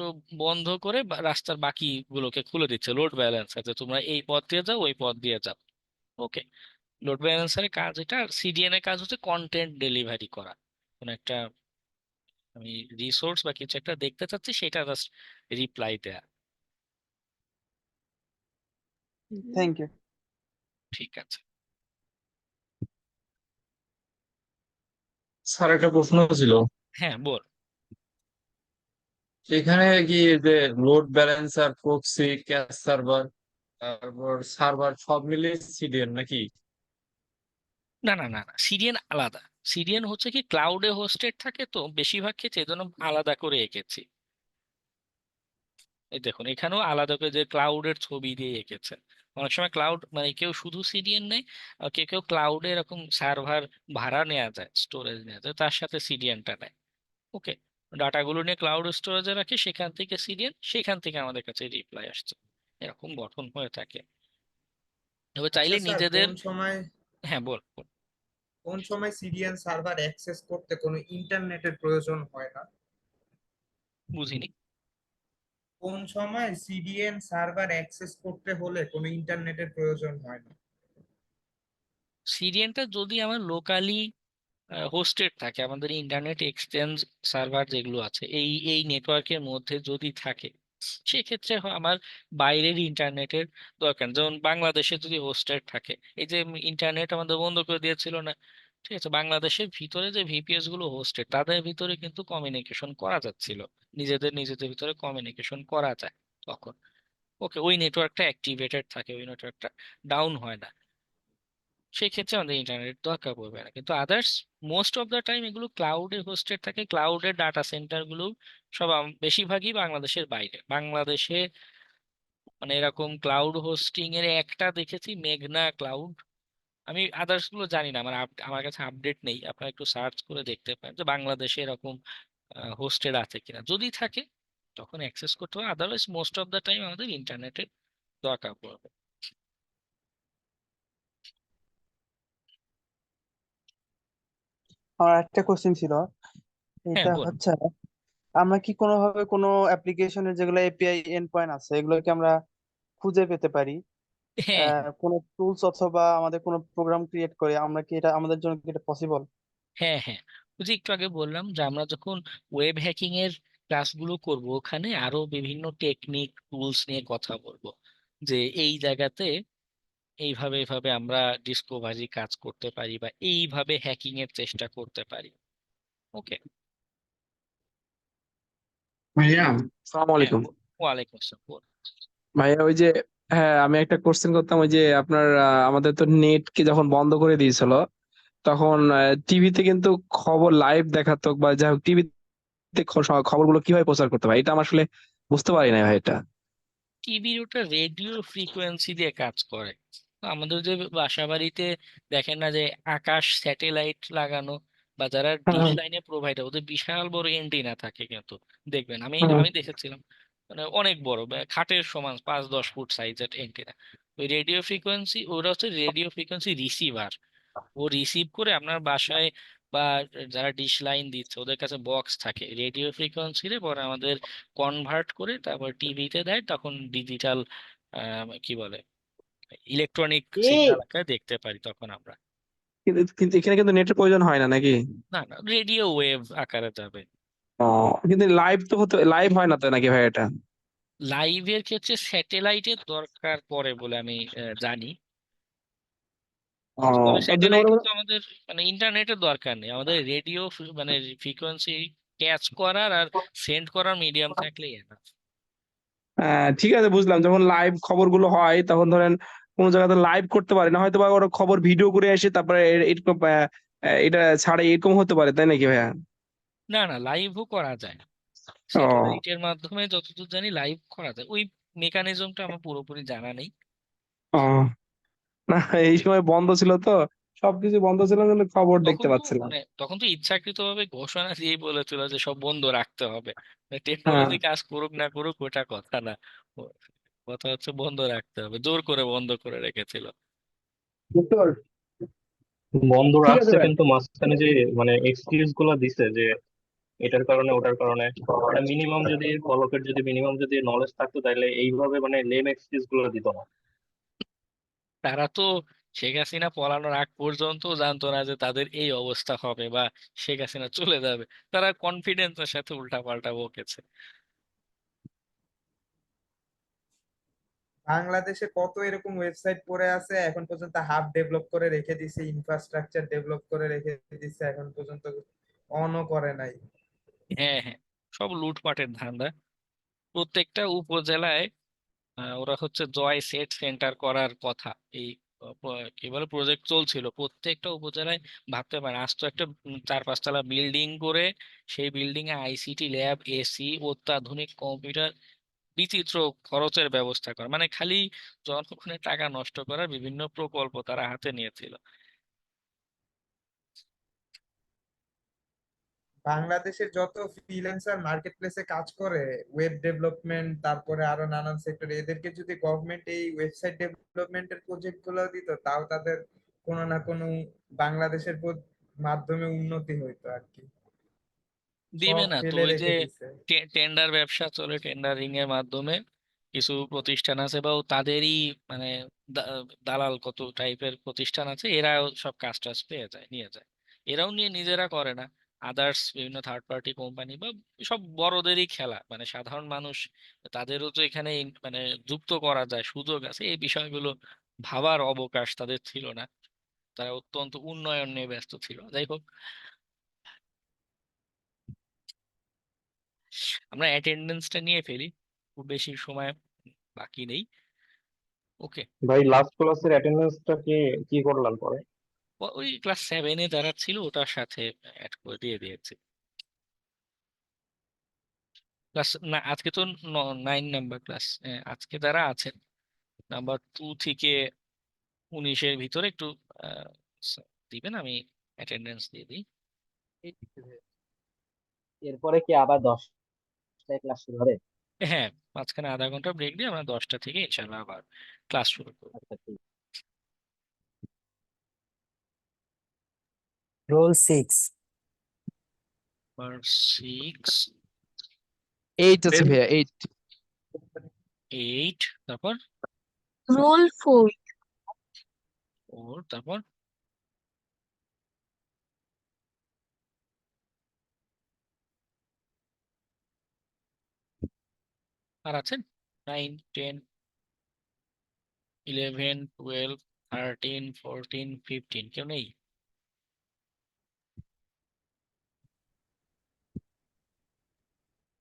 বন্ধ করে রাস্তার বাকি গুলোকে খুলে দিচ্ছে লোড ব্যালেন্সার, যে তোমরা এই পথ দিয়ে যাও, ওই পথ দিয়ে যাও। ওকে, লোড ব্যালেন্সারের কাজ এটা। আর সিডিএন এর কাজ হচ্ছে কন্টেন্ট ডেলিভারি করা। কোন একটা আমি রিসোর্স বা কিছু একটা দেখতে চাচ্ছি, সেটা জাস্ট রিপ্লাই দেয়া। Thank you. ঠিক আছে। স্যার একটা প্রশ্ন ছিল, হ্যাঁ বল। এখানে কি যে load balancer, proxy, cash server, তারপর সার্ভার সব মিলে সিডিএন নাকি? না না না না, সিডিএন আলাদা। সিডিএন হচ্ছে কি ক্লাউডে হোস্টেড থাকে, তো বেশিরভাগ ক্ষেত্রে এই জন্য আলাদা করে এঁকেছি। এই দেখুন এখানেও আলাদা করে যে ক্লাউডের ছবি দিয়ে এঁকেছে। অনেক সময় ক্লাউড মানে কেউ শুধু সিডিএন নেয়, আর কেউ কেউ ক্লাউডে এরকম সার্ভার ভাড়া নেওয়া যায়, স্টোরেজ নেওয়া যায়, তার সাথে সিডিএনটা নেয়। ওকে, ডাটাগুলো নিয়ে ক্লাউড স্টোরেজে রাখি, সেখান থেকে সিডিএন, সেখান থেকে আমাদের কাছে রিপ্লাই আসছে, এরকম গঠন হয়ে থাকে। তবে আচ্ছা চাইলে স্যার, নিজেদের। হ্যাঁ বল বল। কোন সময় সিডিএন সার্ভার অ্যাক্সেস করতে কোনো ইন্টারনেটের প্রয়োজন হয় না? বুঝিনি। কোন সময় সিডিএন সার্ভার অ্যাক্সেস করতে হলে কোনো ইন্টারনেটের প্রয়োজন হয় না? সিডিএনটা যদি আমার লোকালি হোস্টেড থাকে, আমাদের ইন্টারনেট এক্সচেঞ্জ সার্ভার যেগুলো আছে এই এই নেটওয়ার্কের মধ্যে যদি থাকে, সেক্ষেত্রে আমার বাইরের ইন্টারনেটের দরকার নেই। যেমন বাংলাদেশে যদি হোস্টেড থাকে, এই যে ইন্টারনেট আমাদের বন্ধ করে দিয়েছিল না, ঠিক আছে, বাংলাদেশের ভিতরে যে ভিপিএস গুলো হোস্টেড তাদের ভিতরে কিন্তু কমিউনিকেশন করা যাচ্ছিল, নিজেদের নিজেদের ভিতরে কমিউনিকেশন করা যায় তখন। ওকে, ওই নেটওয়ার্কটা অ্যাক্টিভেটেড থাকে, ওই নেটওয়ার্কটা ডাউন হয় না, সেই ক্ষেত্রে আমাদের ইন্টারনেট দরকার পড়বে না। কিন্তু others most of the time এগুলো ক্লাউডে হোস্টেড থাকে, ক্লাউডের ডাটা সেন্টার গুলো সব বেশিরভাগই বাংলাদেশের বাইরে। বাংলাদেশে মানে এরকম ক্লাউড হোস্টিং এর একটা দেখেছি, মেঘনা ক্লাউড। আমি আদার্স গুলো জানি না, আমার কাছে আপডেট নেই, আপনারা একটু সার্চ করে দেখতে পারেন যে বাংলাদেশে এরকম হোস্টেড আছে কিনা, যদি থাকে তখন অ্যাক্সেস করতে হবে, otherwise most of the time আমাদের ইন্টারনেটের দরকার পড়বে। আমার একটা কোশ্চেন ছিল, হ্যাঁ এটা বল। হচ্ছে আমরা কি কোনোভাবে কোনো অ্যাপ্লিকেশনের যেগুলো এপিআই এন্ড পয়েন্ট আছে এগুলো কি আমরা খুঁজে পেতে পারি? হ্যাঁ কোনো টুলস অথবা আমাদের কোনো প্রোগ্রাম ক্রিয়েট করে আমরা কি এটা আমাদের জন্য কি এটা পসিবল? হ্যাঁ হ্যাঁ, ওই যে একটু আগে বললাম যে আমরা যখন ওয়েব হ্যাকিং এর ক্লাসগুলো করব, ওখানে আরো বিভিন্ন টেকনিক টুলস নিয়ে কথা বলবো, যে এই জায়গাতে এইভাবে এইভাবে আমরা ডিসকভারি কাজ করতে পারি বা এইভাবে হ্যাকিং এর চেষ্টা করতে পারি। ওকে। ভাইয়া, সালাম হ্যাঁ আলাইকুম। ওয়ালাইকুম আসসালাম, বল। ভাইয়া ওই যে, হ্যাঁ আমি একটা কোশ্চেন করতাম। ওই যে আপনার আমাদের তো নেট কে যখন বন্ধ করে দিয়েছিল, তখন টিভিতে কিন্তু খবর লাইভ দেখাতো, বা যাই হোক টিভিতে খবরগুলো কিভাবে প্রচার করতে পারে, এটা আমি আসলে বুঝতে পারি না ভাই এটা। টিভির ওটা রেডিও ফ্রিকোয়েন্সি দিয়ে কাজ করে। তো আমাদের যে বাসা বাড়িতে দেখেন না যে আকাশ স্যাটেলাইট লাগানো, বা যারা ডিশ হ্যাঁ, লাইনে প্রোভাইডার, ওদের বিশাল বড় এন্টিনা থাকে কিন্তু, দেখবেন আমি হ্যাঁ, আমি দেখেছিলাম, মানে অনেক বড়, খাটের সমান 5-10 ফুট সাইজের এন্টিনা। ওই রেডিও ফ্রিকোয়েন্সি, ওরা হচ্ছে রেডিও ফ্রিকোয়েন্সি রিসিভার। ও রিসিভ করে আপনার বাসায় বা যারা ডিশ লাইন দিচ্ছে ওদের কাছে বক্স থাকে, রেডিও ফ্রিকোয়েন্সি রে পরে আমাদের কনভার্ট করে তারপর টিভিতে দেয়, তখন ডিজিটাল কি বলে ইলেকট্রনিক এই সিগন্যাল আকারে দেখতে পারি তখন আমরা। কিন্তু কিন্তু এখানে কিন্তু নেটের প্রয়োজন হয় না নাকি? না না, রেডিও ওয়েভ আকারে যাবে। ও, কিন্তু লাইভ তো হতে লাইভ হয় না তো নাকি ভাই এটা? লাইভের ক্ষেত্রে স্যাটেলাইটের দরকার পড়ে বলে আমি জানি। ও, তবে তার জন্য স্যাটেলাইটে ওরা তো আমাদের মানে ইন্টারনেটের দরকার নেই, আমাদের রেডিও মানে ফ্রিকোয়েন্সি ক্যাচ করার আর সেন্ড করার মিডিয়াম থাকলেই এনাফ। ঠিক আছে, বুঝলাম। যখন লাইভ খবরগুলো হয় তখন ধরেন কোন জায়গাতে লাইভ করতে পারে না, হয়তো বা ওরা খবর ভিডিও করে এসে তারপরে এরকম এটা ছাড়ে, এরকম হতে পারে তাই নাকি ভাইয়া? না না, লাইভও করা যায়, ও, স্যাটেলাইটের মাধ্যমে যতদূর জানি লাইভ করা যায়, ওই মেকানিজমটা আমার পুরোপুরি জানা নেই। ও, না, এই সময় বন্ধ ছিল তো, সবকিছু বন্ধ ছিল, কিন্তু খবর দেখতে পাচ্ছিলাম। তখন তো ইচ্ছাকৃতভাবে ঘোষণা দিয়েই বলেছিল যে সব বন্ধ রাখতে হবে, হ্যাঁ, টেকনোলজি কাজ করুক না করুক ওটা কথা না, ও- কথা হচ্ছে বন্ধ রাখতে হবে, জোর করে বন্ধ করে রেখেছিল। বুঝতে পারছি। বন্ধ ঠিক আছে রাখছে ভাই। কিন্তু মাঝখানে যে মানে এক্সকিউজ গুলা দিছে যে এটার কারণে ওটার কারণে, এটা মিনিমাম যদি পলকের যদি মিনিমাম যদি নলেজ থাকতো তাহলে এইভাবে মানে লেম এক্সকিউজ গুলো দিত না। তারা তো শেখ হাসিনা পলানোর আগ পর্যন্ত জানতো না যে তাদের এই অবস্থা হবে বা শেখ হাসিনা চলে যাবে, তারা কনফিডেন্সের সাথে উল্টাপাল্টা বকেছে। বাংলাদেশে কত এরকম ওয়েবসাইট পড়ে আছে, এখন পর্যন্ত হাব ডেভেলপ করে রেখে দিছে, ইনফ্রাস্ট্রাকচার ডেভেলপ করে রেখে দিছে, এখন পর্যন্ত অনও করে নাই। হ্যাঁ হ্যাঁ, সব লুটপাটের ধান্দা। প্রত্যেকটা উপজেলায় ওরা হচ্ছে জয় সেট সেন্টার করার কথা। এই কি বলে প্রজেক্ট চলছিল প্রত্যেকটা উপজেলায়। ভাবতে পারেন আজ তো একটা 4-5 তলা বিল্ডিং করে সেই বিল্ডিং এ আইসিটি ল্যাব, এসি, অত্যাধুনিক কম্পিউটার, বিচিত্র খরচের ব্যবস্থা করা, মানে খালি জনগণের টাকা নষ্ট করার বিভিন্ন প্রকল্প তারা হাতে নিয়েছিল। বাংলাদেশের যত ফ্রিল্যান্সার মার্কেট প্লেসে কাজ করে, ওয়েব ডেভেলপমেন্ট, তারপরে আরো নানান সেক্টরে, এদেরকে যদি গভর্নমেন্ট এই ওয়েবসাইট ডেভেলপমেন্টের প্রজেক্ট গুলো দিত, তাও তাদের কোনো না কোনো বাংলাদেশের মাধ্যমে উন্নতি হইতো আর কি। দিবে সব না তো, ফেলে ওই যে রেখে দিছে। টেন্ডার ব্যবসা চলে, টেন্ডারিং এর মাধ্যমে কিছু প্রতিষ্ঠান আছে বা তাদেরই মানে দা- দালাল কত টাইপের প্রতিষ্ঠান আছে, এরাও সব কাজ টাজ পেয়ে যায়, নিয়ে যায়। এরাও নিয়ে নিজেরা করে না, আদার্স বিভিন্ন থার্ড পার্টি কোম্পানি বা সব বড়দেরই খেলা, মানে সাধারণ মানুষ তাদেরও তো এখানে মানে যুক্ত করা যায়, সুযোগ আছে, এই বিষয়গুলো ভাবার অবকাশ তাদের ছিল না। তারা অত্যন্ত উন্নয়ন নিয়ে ব্যস্ত ছিল। যাই হোক, আমরা অ্যাটেন্ডেন্সটা নিয়ে ফেলি, খুব বেশি সময় বাকি নেই। ওকে। ভাই লাস্ট ক্লাসের অ্যাটেন্ডেন্সটা কি করলাম পরে? ওই ক্লাস 7-এ যারা ছিল ওটার সাথে অ্যাড করে দিয়ে দিয়েছে। ক্লাস না, আজকে তো 9 নাম্বার ক্লাস। আজকে যারা আছেন নাম্বার 2 থেকে 19-এর ভিতরে একটু আহ, দিবেন, আমি অ্যাটেন্ডেন্স দিয়ে দিই। এরপরে কি আবার 10টায় ক্লাস শুরু হবে? হ্যাঁ, মাঝখানে আধা ঘন্টা ব্রেক দিয়ে আমরা 10টা থেকে ইনশাল্লাহ আবার ক্লাস শুরু করবো। আচ্ছা, ঠিক। রোল 6। নাম্বার 6, 8 আছে ভাইয়া, 8। 8, তারপর রোল 4। 4, তারপর আর আছেন 9, 10, 11, 12, 13, 14, 15, কেউ নেই?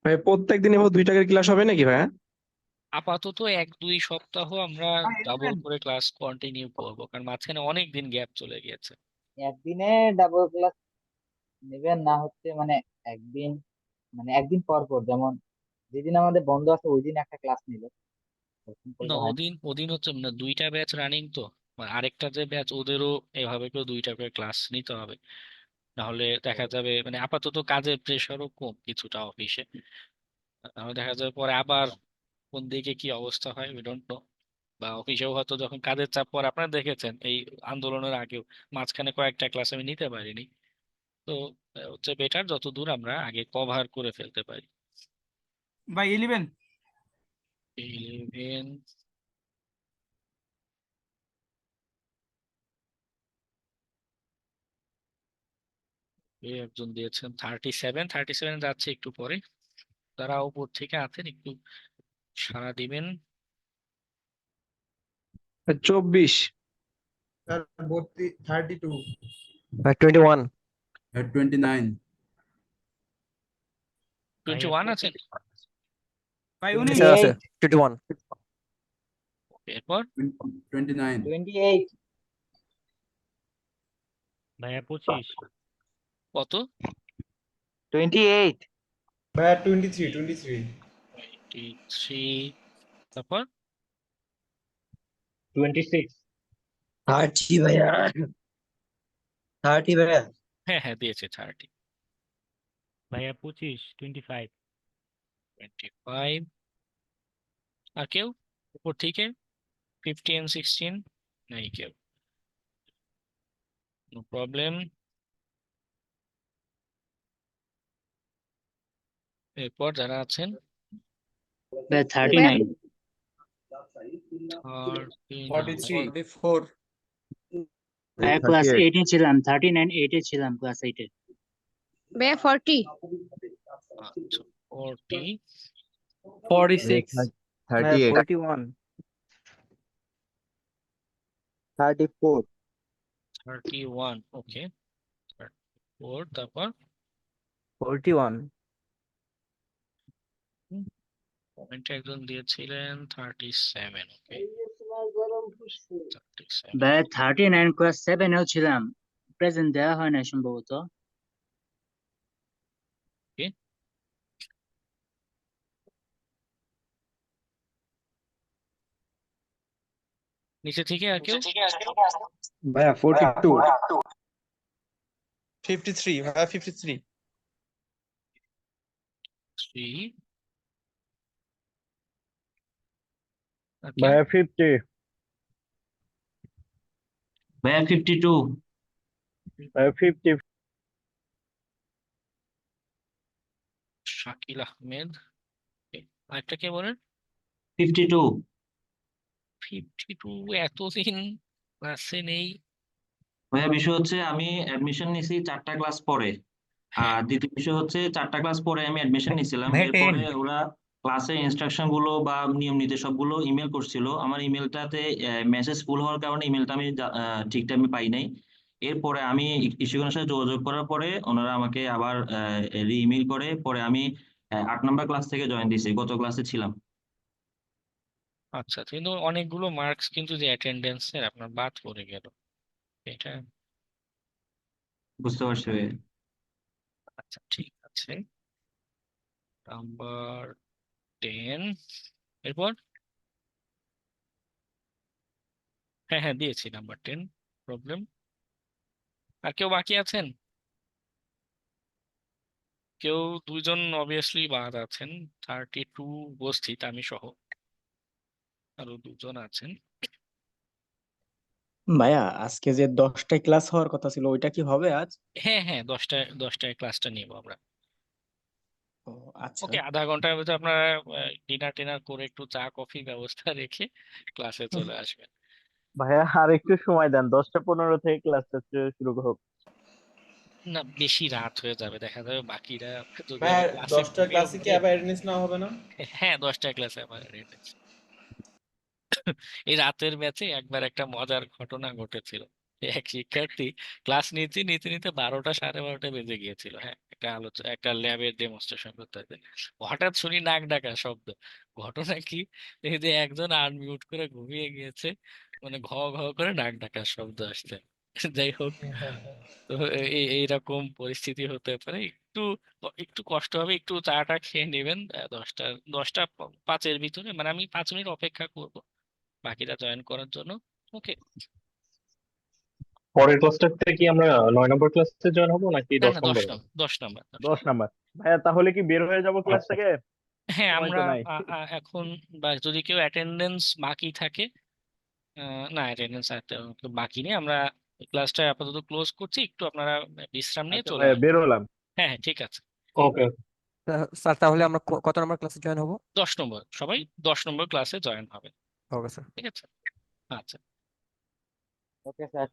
ভাই প্রত্যেক দিন এবার 2 টাকার ক্লাস হবে নাকি ভাইয়া? আপাতত 1-2 সপ্তাহ আমরা ডাবল করে ক্লাস কন্টিনিউ করব, কারণ মাঝখানে অনেক দিন গ্যাপ চলে গিয়েছে। একদিনে ডাবল ক্লাস নেবেন না, হচ্ছে মানে একদিন, মানে একদিন পর পর, যেমন যেদিন আমাদের বন্ধ আছে ওই দিন একটা ক্লাস নিল, এরকম না, করলে হয় না? ওদিন ওদিন হচ্ছে না, 2টা ব্যাচ রানিং তো, মানে আরেকটা যে ব্যাচ ওদেরও এভাবে করে 2টা করে ক্লাস নিতে হবে, নাহলে দেখা যাবে মানে আপাতত কাজের প্রেশারও কম কিছুটা অফিসে, নাহলে দেখা যাবে পরে আবার কোন দিকে কি অবস্থা হয় উই ডোন্ট নো। বা অফিসেও হয়তো যখন কাজের চাপ পড়ে, আপনারা দেখেছেন এই আন্দোলনের আগেও মাঝখানে কয়েকটা ক্লাস আমি নিতে পারিনি। তো হচ্ছে বেটার যত দূর আমরা আগে কভার করে ফেলতে পারি। ভাই 11। 11, একজন দিয়েছেন 37 যাচ্ছে একটু পরে, তারা উপর থেকে আছেন, একটু সাড়া দিবেন। 24। স্যার 32। 21। 29। 21 আছেন। ভাই 19 আছে আছে 21। এরপর 29। 28। ভাইয়া 25। কত? 28। ভাইয়া 23। 23, তারপর 26। 30 ভাইয়া, 30 ভাইয়া। হ্যাঁ হ্যাঁ দিয়েছে 30। ভাইয়া 25। আর কেউ উপর থেকে 15, 16? নাই কেউ, নো প্রবলেম। এরপর যারা আছেন 39। 43। 44। ক্লাস 38 8 এ ছিলাম, 39 8 এ ছিলাম ক্লাস 8 এ। 40। আচ্ছা 40, 46। 38 41। 34। 31, ওকে। 34, তারপর 41। কমেন্টে একজন দিয়েছিলেন 37। ওকে, 37। ভাইয়া 39 ক্লাস 7-এও ছিলাম, প্রেজেন্ট দেওয়া হয় না সম্ভবত। ওকে, নিচে থেকে আর কেউ? ভাইয়া 42 53 ভাইয়া 53 3। ভাইয়া 50 ভাইয়া 52 ভাইয়া 50 শাকিল আহমেদ। আরেকটা কে বলেন? 52 52। এতদিন ক্লাসে নেই। ভাইয়া বিষয় হচ্ছে আমি অ্যাডমিশন নিছি 4টা ক্লাস পরে। হ্যাঁ, আর দ্বিতীয় বিষয় হচ্ছে 4টা ক্লাস পরে আমি অ্যাডমিশন নিছিলাম, ভাইয়া এরপরে 10 ওরা ক্লাসের ইনস্ট্রাকশন গুলো বা নিয়ম নীতি সবগুলো ইমেল করছিল। আমার ইমেলটাতে মেসেজ ফুল হওয়ার কারণে ইমেলটা আমি ঠিক টাইমে পাই নাই। এরপরে আমি ইস্যুগুলোর সাথে যোগাযোগ করার পরে ওনারা আমাকে আবার রি ইমেল করে, পরে আমি 8 নম্বর ক্লাস থেকে জয়েন দিয়েছি, গত ক্লাসে ছিলাম। আচ্ছা, কিন্তু অনেকগুলো মার্কস কিন্তু যে অ্যাটেন্ডেন্সের আপনার বাদ পড়ে গেল, এটা। বুঝতে পারছি ভাইয়া। আচ্ছা, ঠিক আছে। নাম্বার 10। এরপর? হ্যাঁ হ্যাঁ, দিয়েছি নাম্বার 10। প্রবলেম। আর কেউ বাকি আছেন? কেউ দুইজন অবভিয়াসলি বাদ আছেন। 32 উপস্থিত, আমি সহ আরো দুজন আছেন। ভাইয়া আজকে যে 10টায় ক্লাস হওয়ার কথা ছিল ওইটা কি হবে আজ? হ্যাঁ হ্যাঁ, 10টায় ক্লাসটা নিব আমরা। ও আচ্ছা। ওকে, আধা ঘন্টার মধ্যে আপনারা ডিনার টিনার করে একটু চা কফি ব্যবস্থা রেখে ক্লাসে চলে আসবেন। ভাইয়া আর একটু সময় দেন, 10টা 15 থেকে ক্লাসটা শুরু হোক। না, বেশি রাত হয়ে যাবে, দেখা যাবে বাকিরা যদি ভাইয়া আবার ক্লাসে 10টা ঘুমিয়ে ক্লাসে কি পড়ে। আবার অ্যাটেন্ডেন্স নেওয়া হবে না? হ্যাঁ, 10টায় ক্লাসে আবার attendance। এই রাতের ব্যাচে একবার একটা মজার ঘটনা ঘটেছিল। এক শিক্ষার্থী ক্লাস নিতে নিতে নিতে 12টা 12:30 বেজে গিয়েছিল। হ্যাঁ, একটা ল্যাবের ডেমনস্ট্রেশন করতে হতে, হঠাৎ শুনি নাক ডাকা শব্দ। ঘটনা কি, এই যে একজন আনমিউট করে ঘুমিয়ে গিয়েছে, মানে ঘ ঘ করে নাক ডাকার শব্দ আসছে। যাই হোক, তো এইরকম পরিস্থিতি হতে পারে। একটু একটু কষ্ট হবে, একটু চাটা খেয়ে নেবেন। 10টা 5-এর ভিতরে, মানে আমি 5 মিনিট অপেক্ষা করব বাকিরা জয়েন করার জন্য। ওকে। পরের ক্লাসটাতে কি আমরা 9 নম্বর ক্লাসে জয়েন হবো নাকি না 10 না, 10 নম্বরে? নম্বর 10 নম্বর 10 নাম্বার। ভাইয়া তাহলে কি বের হয়ে যাব ক্লাস আচ্ছা থেকে? হ্যাঁ, সময় আমরা তো নাই। এখন, বা যদি কেউ অ্যাটেন্ডেন্স বাকি থাকে, না অ্যাটেন্ডেন্স বাকি নেই, আমরা ক্লাসটা আপাতত ক্লোজ করছি। একটু আপনারা বিশ্রাম নিয়ে আচ্ছা চলে ভাইয়া আসবেন। বের হলাম। হ্যাঁ হ্যাঁ, ঠিক আছে। ওকে। স্যার তাহলে আমরা কত নম্বর ক্লাসে জয়েন হব? 10 নম্বর, সবাই 10 নম্বর ক্লাসে জয়েন হবে। Okay sir. ঠিক আছে। আচ্ছা। Okay sir.